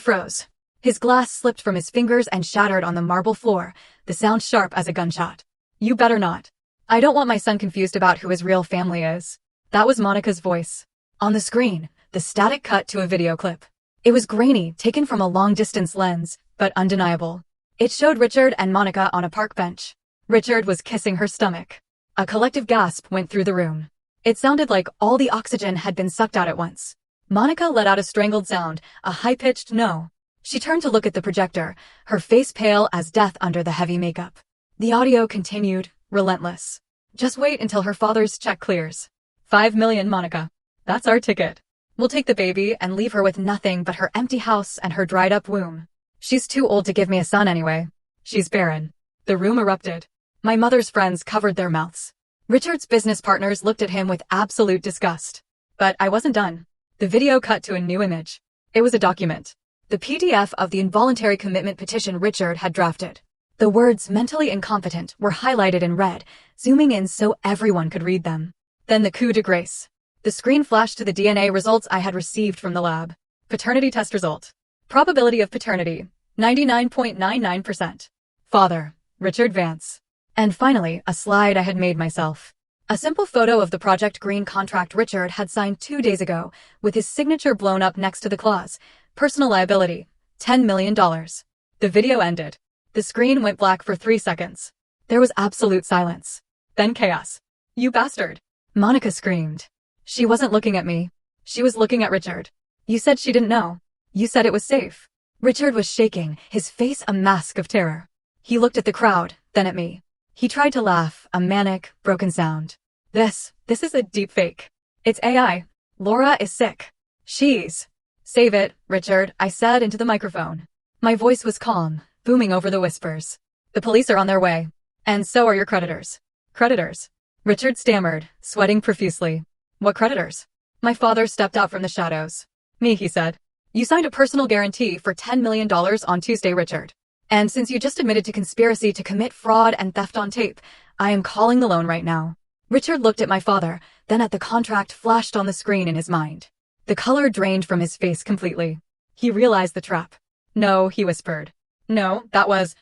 froze. His glass slipped from his fingers and shattered on the marble floor, the sound sharp as a gunshot. You better not. I don't want my son confused about who his real family is. That was Monica's voice. On the screen, the static cut to a video clip. It was grainy, taken from a long-distance lens, but undeniable. It showed Richard and Monica on a park bench. Richard was kissing her stomach. A collective gasp went through the room. It sounded like all the oxygen had been sucked out at once. Monica let out a strangled sound, a high-pitched no. She turned to look at the projector, her face pale as death under the heavy makeup. The audio continued, relentless. Just wait until her father's check clears. 5 million, Monica. That's our ticket. We'll take the baby and leave her with nothing but her empty house and her dried-up womb. She's too old to give me a son anyway. She's barren. The room erupted. My mother's friends covered their mouths. Richard's business partners looked at him with absolute disgust. But I wasn't done. The video cut to a new image. It was a document. The PDF of the involuntary commitment petition Richard had drafted. The words mentally incompetent were highlighted in red, zooming in so everyone could read them. Then the coup de grace. The screen flashed to the DNA results I had received from the lab. Paternity test result. Probability of paternity, 99.99%. Father, Richard Vance. And finally, a slide I had made myself. A simple photo of the Project Green contract Richard had signed 2 days ago, with his signature blown up next to the clause. Personal liability, $10 million. The video ended. The screen went black for 3 seconds. There was absolute silence. Then chaos. You bastard. Monica screamed. She wasn't looking at me. She was looking at Richard. You said she didn't know. You said it was safe. Richard was shaking, his face a mask of terror. He looked at the crowd, then at me. He tried to laugh, a manic, broken sound. This is a deep fake. It's AI. Laura is sick. She's... Save it, Richard, I said into the microphone. My voice was calm, booming over the whispers. The police are on their way. And so are your creditors. Creditors? Richard stammered, sweating profusely. What creditors? My father stepped out from the shadows. Me, he said. You signed a personal guarantee for $10 million on Tuesday, Richard. And since you just admitted to conspiracy to commit fraud and theft on tape, I am calling the loan right now. Richard looked at my father, then at the contract flashed on the screen in his mind. The color drained from his face completely. He realized the trap. No, he whispered. No, that was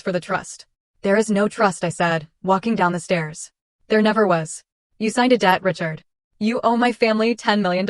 for the trust. There is no trust, I said, walking down the stairs. There never was. You signed a debt, Richard. You owe my family $10 million.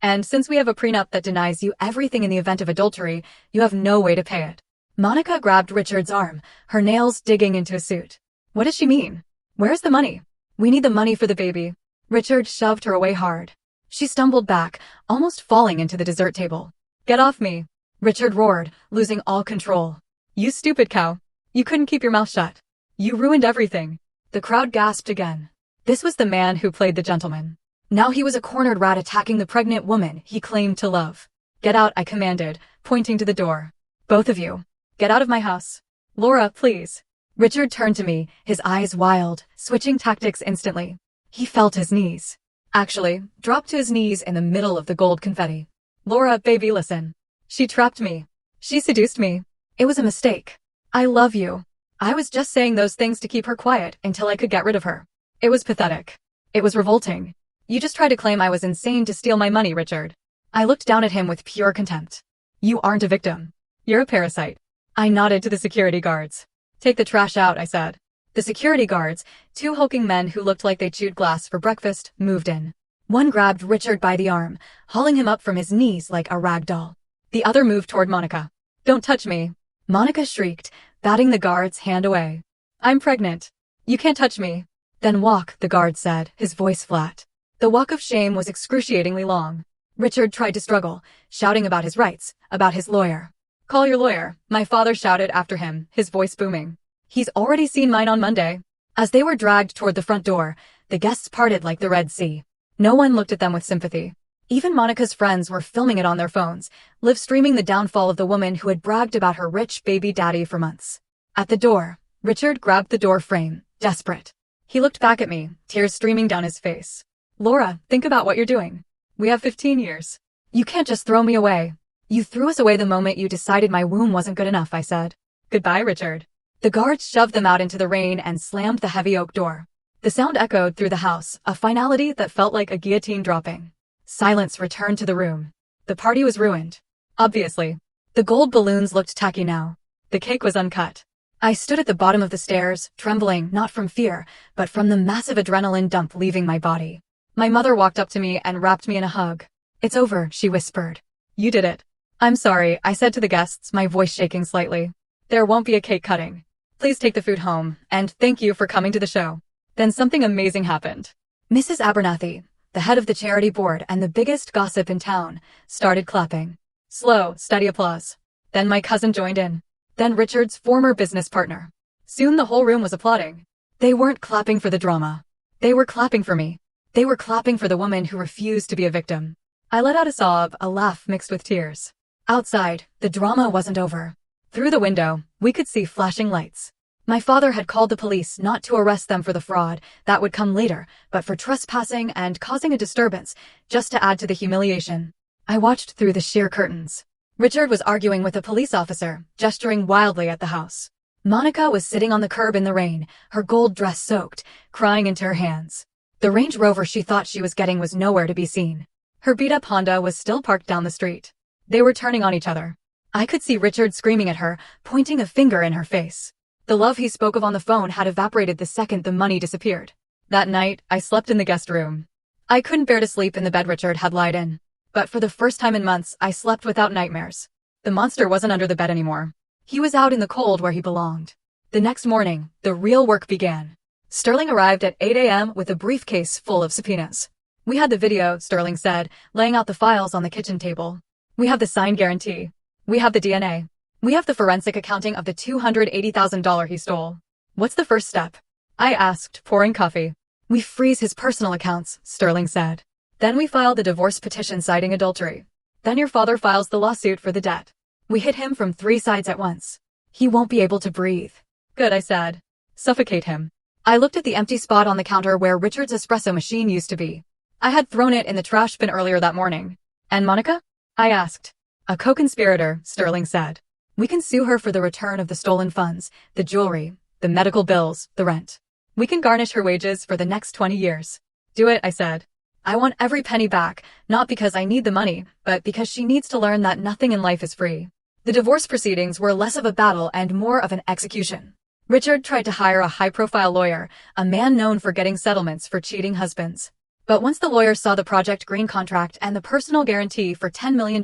And since we have a prenup that denies you everything in the event of adultery, you have no way to pay it. Monica grabbed Richard's arm, her nails digging into his suit. What does she mean? Where's the money? We need the money for the baby. Richard shoved her away hard. She stumbled back, almost falling into the dessert table. Get off me. Richard roared, losing all control. You stupid cow. You couldn't keep your mouth shut. You ruined everything. The crowd gasped again. This was the man who played the gentleman. Now he was a cornered rat attacking the pregnant woman he claimed to love. Get out, I commanded, pointing to the door. Both of you. Get out of my house. Laura, please. Richard turned to me, his eyes wild, switching tactics instantly. He felt his knees. Actually, dropped to his knees in the middle of the gold confetti. Laura, baby, listen. She trapped me. She seduced me. It was a mistake. I love you. I was just saying those things to keep her quiet until I could get rid of her. It was pathetic. It was revolting. You just tried to claim I was insane to steal my money, Richard. I looked down at him with pure contempt. You aren't a victim. You're a parasite. I nodded to the security guards. Take the trash out, I said. The security guards, 2 hulking men who looked like they chewed glass for breakfast, moved in. One grabbed Richard by the arm, hauling him up from his knees like a rag doll. The other moved toward Monica. Don't touch me. Monica shrieked, batting the guard's hand away. I'm pregnant. You can't touch me. Then walk, the guard said, his voice flat. The walk of shame was excruciatingly long. Richard tried to struggle, shouting about his rights, about his lawyer. Call your lawyer, my father shouted after him, his voice booming. He's already seen mine on Monday. As they were dragged toward the front door, the guests parted like the Red Sea. No one looked at them with sympathy. Even Monica's friends were filming it on their phones, live streaming the downfall of the woman who had bragged about her rich baby daddy for months. At the door, Richard grabbed the door frame, desperate. He looked back at me, tears streaming down his face. Laura, think about what you're doing. We have 15 years. You can't just throw me away. You threw us away the moment you decided my womb wasn't good enough, I said. Goodbye, Richard. The guards shoved them out into the rain and slammed the heavy oak door. The sound echoed through the house, a finality that felt like a guillotine dropping. Silence returned to the room. The party was ruined. Obviously. The gold balloons looked tacky now. The cake was uncut. I stood at the bottom of the stairs, trembling not from fear, but from the massive adrenaline dump leaving my body. My mother walked up to me and wrapped me in a hug. It's over, she whispered. You did it. I'm sorry, I said to the guests, my voice shaking slightly. There won't be a cake cutting. Please take the food home, and thank you for coming to the show. Then something amazing happened. Mrs. Abernathy, the head of the charity board and the biggest gossip in town, started clapping. Slow, steady applause. Then my cousin joined in. Then Richard's former business partner. Soon the whole room was applauding. They weren't clapping for the drama. They were clapping for me. They were clapping for the woman who refused to be a victim. I let out a sob, a laugh mixed with tears. Outside, the drama wasn't over. Through the window, we could see flashing lights. My father had called the police not to arrest them for the fraud, that would come later, but for trespassing and causing a disturbance, just to add to the humiliation. I watched through the sheer curtains. Richard was arguing with a police officer, gesturing wildly at the house. Monica was sitting on the curb in the rain, her gold dress soaked, crying into her hands. The Range Rover she thought she was getting was nowhere to be seen. Her beat-up Honda was still parked down the street. They were turning on each other. I could see Richard screaming at her, pointing a finger in her face. The love he spoke of on the phone had evaporated the second the money disappeared. That night, I slept in the guest room. I couldn't bear to sleep in the bed Richard had lied in. But for the first time in months, I slept without nightmares. The monster wasn't under the bed anymore. He was out in the cold where he belonged. The next morning, the real work began. Sterling arrived at 8 a.m. with a briefcase full of subpoenas. We had the video, Sterling said, laying out the files on the kitchen table. We have the signed guarantee. We have the DNA. We have the forensic accounting of the $280,000 he stole. What's the first step? I asked, pouring coffee. We freeze his personal accounts, Sterling said. Then we file the divorce petition citing adultery. Then your father files the lawsuit for the debt. We hit him from 3 sides at once. He won't be able to breathe. Good, I said. Suffocate him. I looked at the empty spot on the counter where Richard's espresso machine used to be. I had thrown it in the trash bin earlier that morning. And Monica? I asked. A co-conspirator, Sterling said. We can sue her for the return of the stolen funds, the jewelry, the medical bills, the rent. We can garnish her wages for the next 20 years. Do it, I said. I want every penny back, not because I need the money, but because she needs to learn that nothing in life is free. The divorce proceedings were less of a battle and more of an execution. Richard tried to hire a high-profile lawyer, a man known for getting settlements for cheating husbands. But once the lawyer saw the Project Green contract and the personal guarantee for $10 million,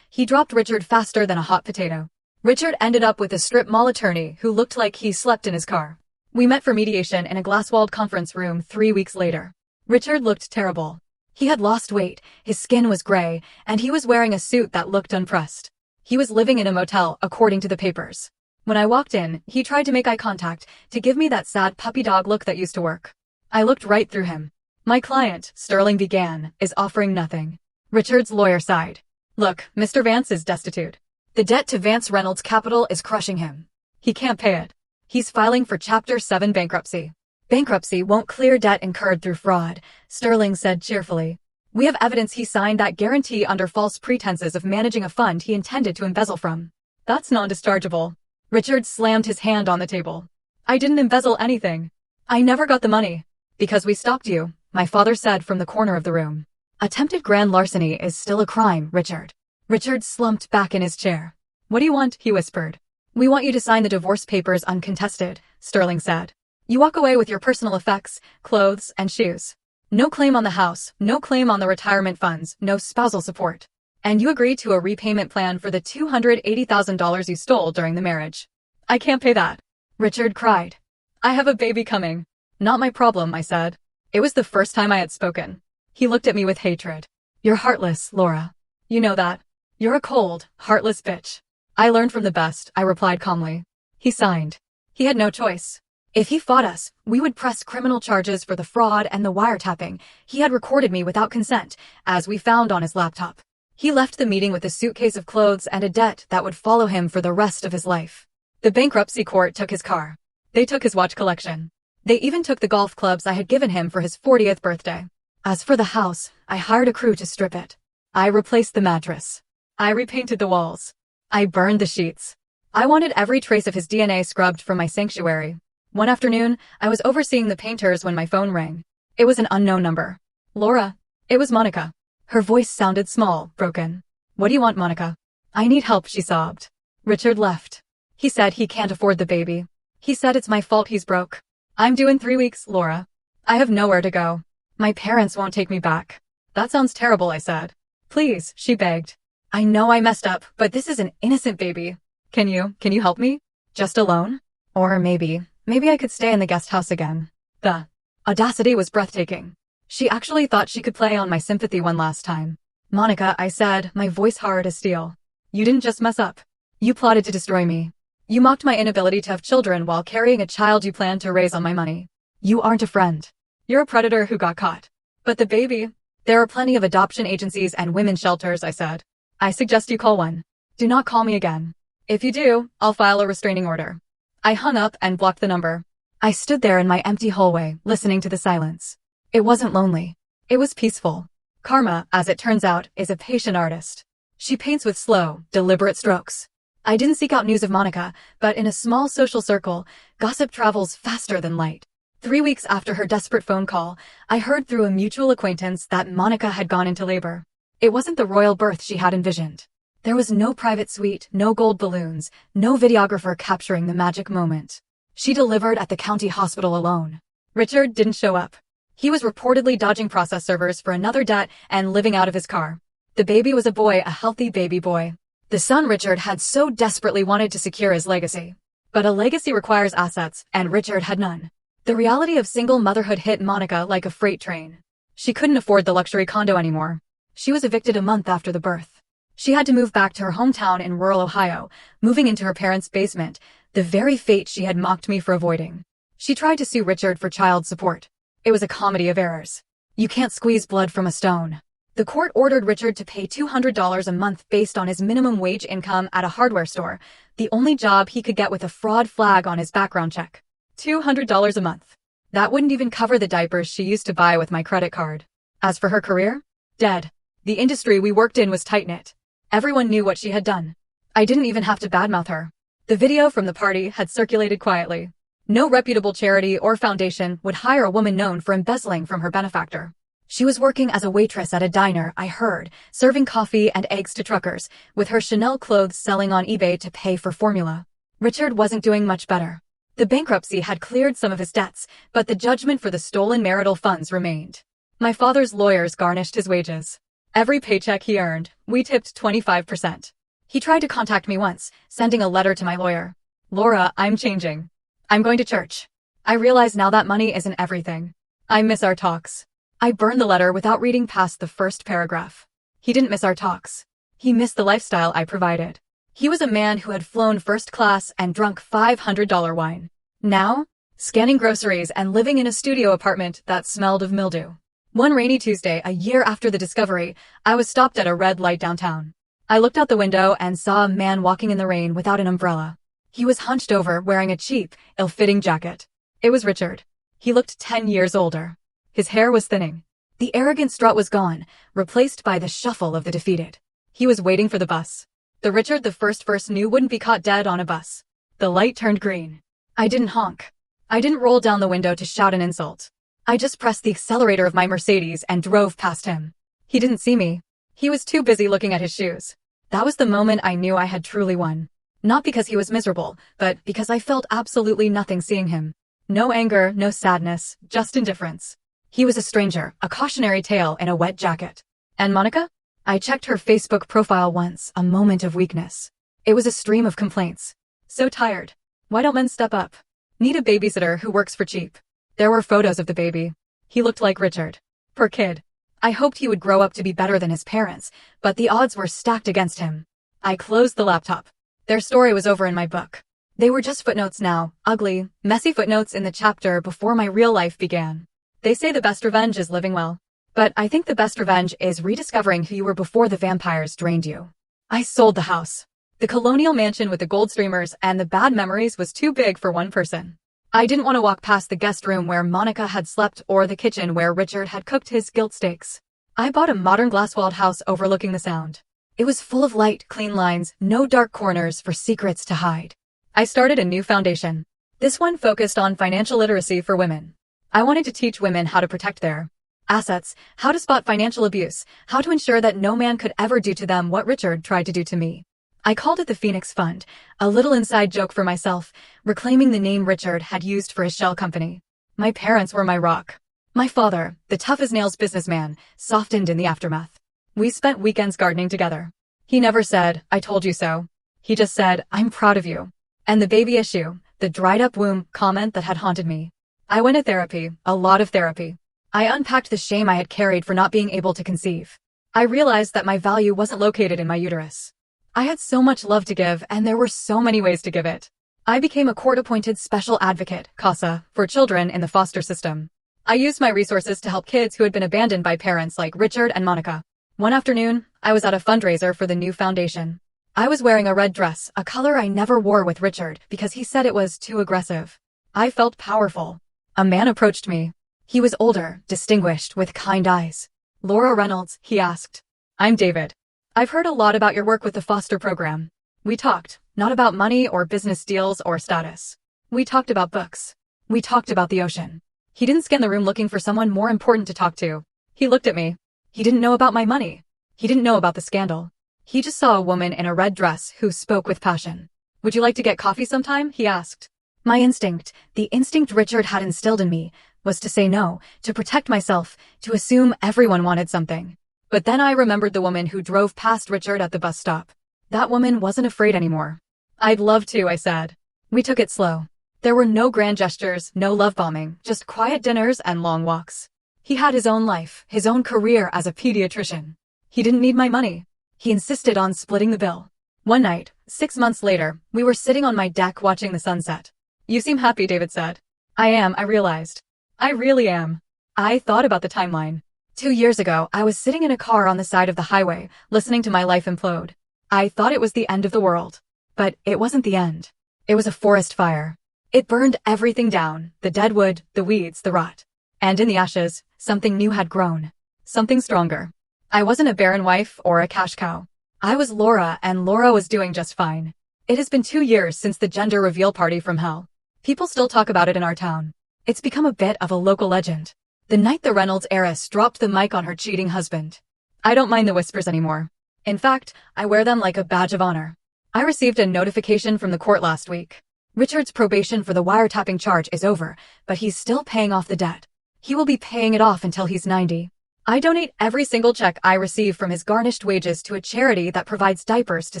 he dropped Richard faster than a hot potato. Richard ended up with a strip mall attorney who looked like he slept in his car. We met for mediation in a glass-walled conference room 3 weeks later. Richard looked terrible. He had lost weight, his skin was gray, and he was wearing a suit that looked unpressed. He was living in a motel, according to the papers. When I walked in, he tried to make eye contact, to give me that sad puppy dog look that used to work. I looked right through him. My client, Sterling began, is offering nothing. Richard's lawyer sighed. Look, Mr. Vance is destitute. The debt to Vance Reynolds Capital is crushing him. He can't pay it. He's filing for Chapter 7 bankruptcy. Bankruptcy won't clear debt incurred through fraud, Sterling said cheerfully. We have evidence he signed that guarantee under false pretenses of managing a fund he intended to embezzle from. That's non-dischargeable. Richard slammed his hand on the table. I didn't embezzle anything. I never got the money. Because we stopped you, my father said from the corner of the room. Attempted grand larceny is still a crime, Richard. Richard slumped back in his chair. What do you want? He whispered. We want you to sign the divorce papers uncontested, Sterling said. You walk away with your personal effects, clothes, and shoes. No claim on the house, no claim on the retirement funds, no spousal support. And you agree to a repayment plan for the $280,000 you stole during the marriage. I can't pay that. Richard cried. I have a baby coming. Not my problem, I said. It was the first time I had spoken. He looked at me with hatred. You're heartless, Laura. You know that. You're a cold, heartless bitch. I learned from the best, I replied calmly. He signed. He had no choice. If he fought us, we would press criminal charges for the fraud and the wiretapping. He had recorded me without consent, as we found on his laptop. He left the meeting with a suitcase of clothes and a debt that would follow him for the rest of his life. The bankruptcy court took his car. They took his watch collection. They even took the golf clubs I had given him for his 40th birthday. As for the house, I hired a crew to strip it. I replaced the mattress. I repainted the walls. I burned the sheets. I wanted every trace of his DNA scrubbed from my sanctuary. One afternoon, I was overseeing the painters when my phone rang. It was an unknown number. Laura. It was Monica. Her voice sounded small, broken. What do you want, Monica? I need help, she sobbed. Richard left. He said he can't afford the baby. He said it's my fault he's broke. I'm due in 3 weeks, Laura. I have nowhere to go. My parents won't take me back. That sounds terrible, I said. Please, she begged. I know I messed up, but this is an innocent baby. Can you help me? Just alone? Or maybe I could stay in the guest house again. The audacity was breathtaking. She actually thought she could play on my sympathy one last time. Monica, I said, my voice hard as steel. You didn't just mess up. You plotted to destroy me. You mocked my inability to have children while carrying a child you planned to raise on my money. You aren't a friend. You're a predator who got caught. But the baby? There are plenty of adoption agencies and women's shelters, I said. I suggest you call one. Do not call me again. If you do, I'll file a restraining order. I hung up and blocked the number. I stood there in my empty hallway, listening to the silence. It wasn't lonely. It was peaceful. Karma, as it turns out, is a patient artist. She paints with slow, deliberate strokes. I didn't seek out news of Monica, but in a small social circle, gossip travels faster than light. 3 weeks after her desperate phone call, I heard through a mutual acquaintance that Monica had gone into labor. It wasn't the royal birth she had envisioned. There was no private suite, no gold balloons, no videographer capturing the magic moment. She delivered at the county hospital alone. Richard didn't show up. He was reportedly dodging process servers for another debt and living out of his car. The baby was a boy, a healthy baby boy. The son Richard had so desperately wanted to secure his legacy. But a legacy requires assets, and Richard had none. The reality of single motherhood hit Monica like a freight train. She couldn't afford the luxury condo anymore. She was evicted a month after the birth. She had to move back to her hometown in rural Ohio, moving into her parents' basement, the very fate she had mocked me for avoiding. She tried to sue Richard for child support. It was a comedy of errors. You can't squeeze blood from a stone. The court ordered Richard to pay $200 a month based on his minimum wage income at a hardware store, the only job he could get with a fraud flag on his background check. $200 a month. That wouldn't even cover the diapers she used to buy with my credit card. As for her career? Dead. The industry we worked in was tight-knit. Everyone knew what she had done. I didn't even have to badmouth her. The video from the party had circulated quietly. No reputable charity or foundation would hire a woman known for embezzling from her benefactor. She was working as a waitress at a diner, I heard, serving coffee and eggs to truckers, with her Chanel clothes selling on eBay to pay for formula. Richard wasn't doing much better. The bankruptcy had cleared some of his debts, but the judgment for the stolen marital funds remained. My father's lawyers garnished his wages. Every paycheck he earned, we tipped 25%. He tried to contact me once, sending a letter to my lawyer. Laura, I'm changing. I'm going to church. I realize now that money isn't everything. I miss our talks. I burned the letter without reading past the first paragraph. He didn't miss our talks. He missed the lifestyle I provided. He was a man who had flown first class and drunk $500 wine. Now, scanning groceries and living in a studio apartment that smelled of mildew. One rainy Tuesday, a year after the discovery, I was stopped at a red light downtown. I looked out the window and saw a man walking in the rain without an umbrella. He was hunched over, wearing a cheap, ill-fitting jacket. It was Richard. He looked 10 years older. His hair was thinning. The arrogant strut was gone, replaced by the shuffle of the defeated. He was waiting for the bus. The Richard the first knew wouldn't be caught dead on a bus. The light turned green. I didn't honk. I didn't roll down the window to shout an insult. I just pressed the accelerator of my Mercedes and drove past him. He didn't see me. He was too busy looking at his shoes. That was the moment I knew I had truly won. Not because he was miserable, but because I felt absolutely nothing seeing him. No anger, no sadness, just indifference. He was a stranger, a cautionary tale in a wet jacket. And Monica? I checked her Facebook profile once, a moment of weakness. It was a stream of complaints. So tired. Why don't men step up? Need a babysitter who works for cheap. There were photos of the baby. He looked like Richard. Poor kid. I hoped he would grow up to be better than his parents, but the odds were stacked against him. I closed the laptop. Their story was over in my book. They were just footnotes now, ugly, messy footnotes in the chapter before my real life began. They say the best revenge is living well. But I think the best revenge is rediscovering who you were before the vampires drained you. I sold the house. The colonial mansion with the gold streamers and the bad memories was too big for one person. I didn't want to walk past the guest room where Monica had slept or the kitchen where Richard had cooked his guilt steaks. I bought a modern glass-walled house overlooking the Sound. It was full of light, clean lines, no dark corners for secrets to hide. I started a new foundation. This one focused on financial literacy for women. I wanted to teach women how to protect their assets, how to spot financial abuse, how to ensure that no man could ever do to them what Richard tried to do to me. I called it the Phoenix Fund, a little inside joke for myself, reclaiming the name Richard had used for his shell company. My parents were my rock. My father, the tough-as-nails businessman, softened in the aftermath. We spent weekends gardening together. He never said, "I told you so." He just said, "I'm proud of you." And the baby issue, the dried-up womb comment that had haunted me. I went to therapy, a lot of therapy. I unpacked the shame I had carried for not being able to conceive. I realized that my value wasn't located in my uterus. I had so much love to give, and there were so many ways to give it. I became a court-appointed special advocate, CASA, for children in the foster system. I used my resources to help kids who had been abandoned by parents like Richard and Monica. One afternoon, I was at a fundraiser for the new foundation. I was wearing a red dress, a color I never wore with Richard because he said it was too aggressive. I felt powerful. A man approached me. He was older, distinguished, with kind eyes. "Laura Reynolds," he asked. "I'm David. I've heard a lot about your work with the foster program." We talked, not about money or business deals or status. We talked about books. We talked about the ocean. He didn't scan the room looking for someone more important to talk to. He looked at me. He didn't know about my money. He didn't know about the scandal. He just saw a woman in a red dress who spoke with passion. "Would you like to get coffee sometime?" he asked. My instinct, the instinct Richard had instilled in me, was to say no, to protect myself, to assume everyone wanted something. But then I remembered the woman who drove past Richard at the bus stop. That woman wasn't afraid anymore. "I'd love to," I said. We took it slow. There were no grand gestures, no love bombing, just quiet dinners and long walks. He had his own life, his own career as a pediatrician. He didn't need my money. He insisted on splitting the bill. One night, 6 months later, we were sitting on my deck watching the sunset. "You seem happy," David said. "I am," I realized. "I really am." I thought about the timeline. 2 years ago, I was sitting in a car on the side of the highway, listening to my life implode. I thought it was the end of the world. But it wasn't the end. It was a forest fire. It burned everything down, the dead wood, the weeds, the rot. And in the ashes, something new had grown. Something stronger. I wasn't a barren wife or a cash cow. I was Laura, and Laura was doing just fine. It has been 2 years since the gender reveal party from hell. People still talk about it in our town. It's become a bit of a local legend. The night the Reynolds heiress dropped the mic on her cheating husband. I don't mind the whispers anymore. In fact, I wear them like a badge of honor. I received a notification from the court last week. Richard's probation for the wiretapping charge is over, but he's still paying off the debt. He will be paying it off until he's 90. I donate every single check I receive from his garnished wages to a charity that provides diapers to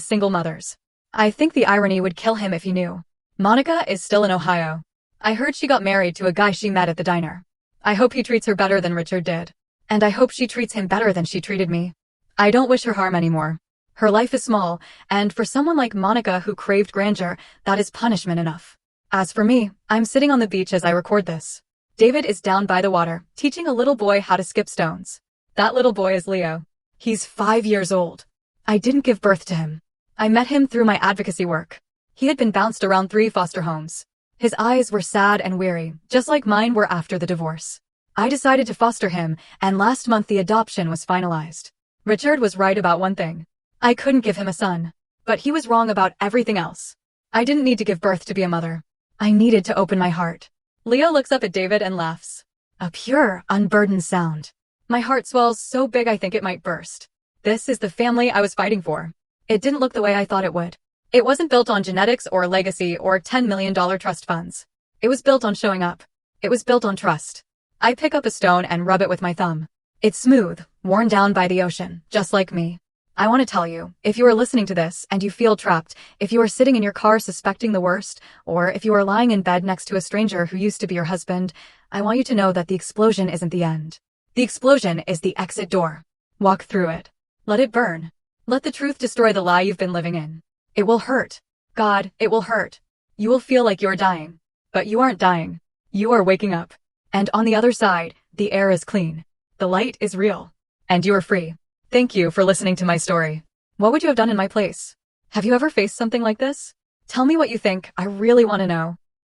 single mothers. I think the irony would kill him if he knew. Monica is still in Ohio. I heard she got married to a guy she met at the diner. I hope he treats her better than Richard did. And I hope she treats him better than she treated me. I don't wish her harm anymore. Her life is small, and for someone like Monica who craved grandeur, that is punishment enough. As for me, I'm sitting on the beach as I record this. David is down by the water, teaching a little boy how to skip stones. That little boy is Leo. He's 5 years old. I didn't give birth to him. I met him through my advocacy work. He had been bounced around 3 foster homes. His eyes were sad and weary, just like mine were after the divorce. I decided to foster him, and last month the adoption was finalized. Richard was right about one thing. I couldn't give him a son. But he was wrong about everything else. I didn't need to give birth to be a mother. I needed to open my heart. Leo looks up at David and laughs. A pure, unburdened sound. My heart swells so big I think it might burst. This is the family I was fighting for. It didn't look the way I thought it would. It wasn't built on genetics or legacy or $10 million trust funds. It was built on showing up. It was built on trust. I pick up a stone and rub it with my thumb. It's smooth, worn down by the ocean, just like me. I want to tell you, if you are listening to this and you feel trapped, if you are sitting in your car suspecting the worst, or if you are lying in bed next to a stranger who used to be your husband, I want you to know that the explosion isn't the end. The explosion is the exit door. Walk through it. Let it burn. Let the truth destroy the lie you've been living in. It will hurt. God, it will hurt. You will feel like you're dying. But you aren't dying. You are waking up. And on the other side, the air is clean. The light is real. And you are free. Thank you for listening to my story. What would you have done in my place? Have you ever faced something like this? Tell me what you think. I really want to know.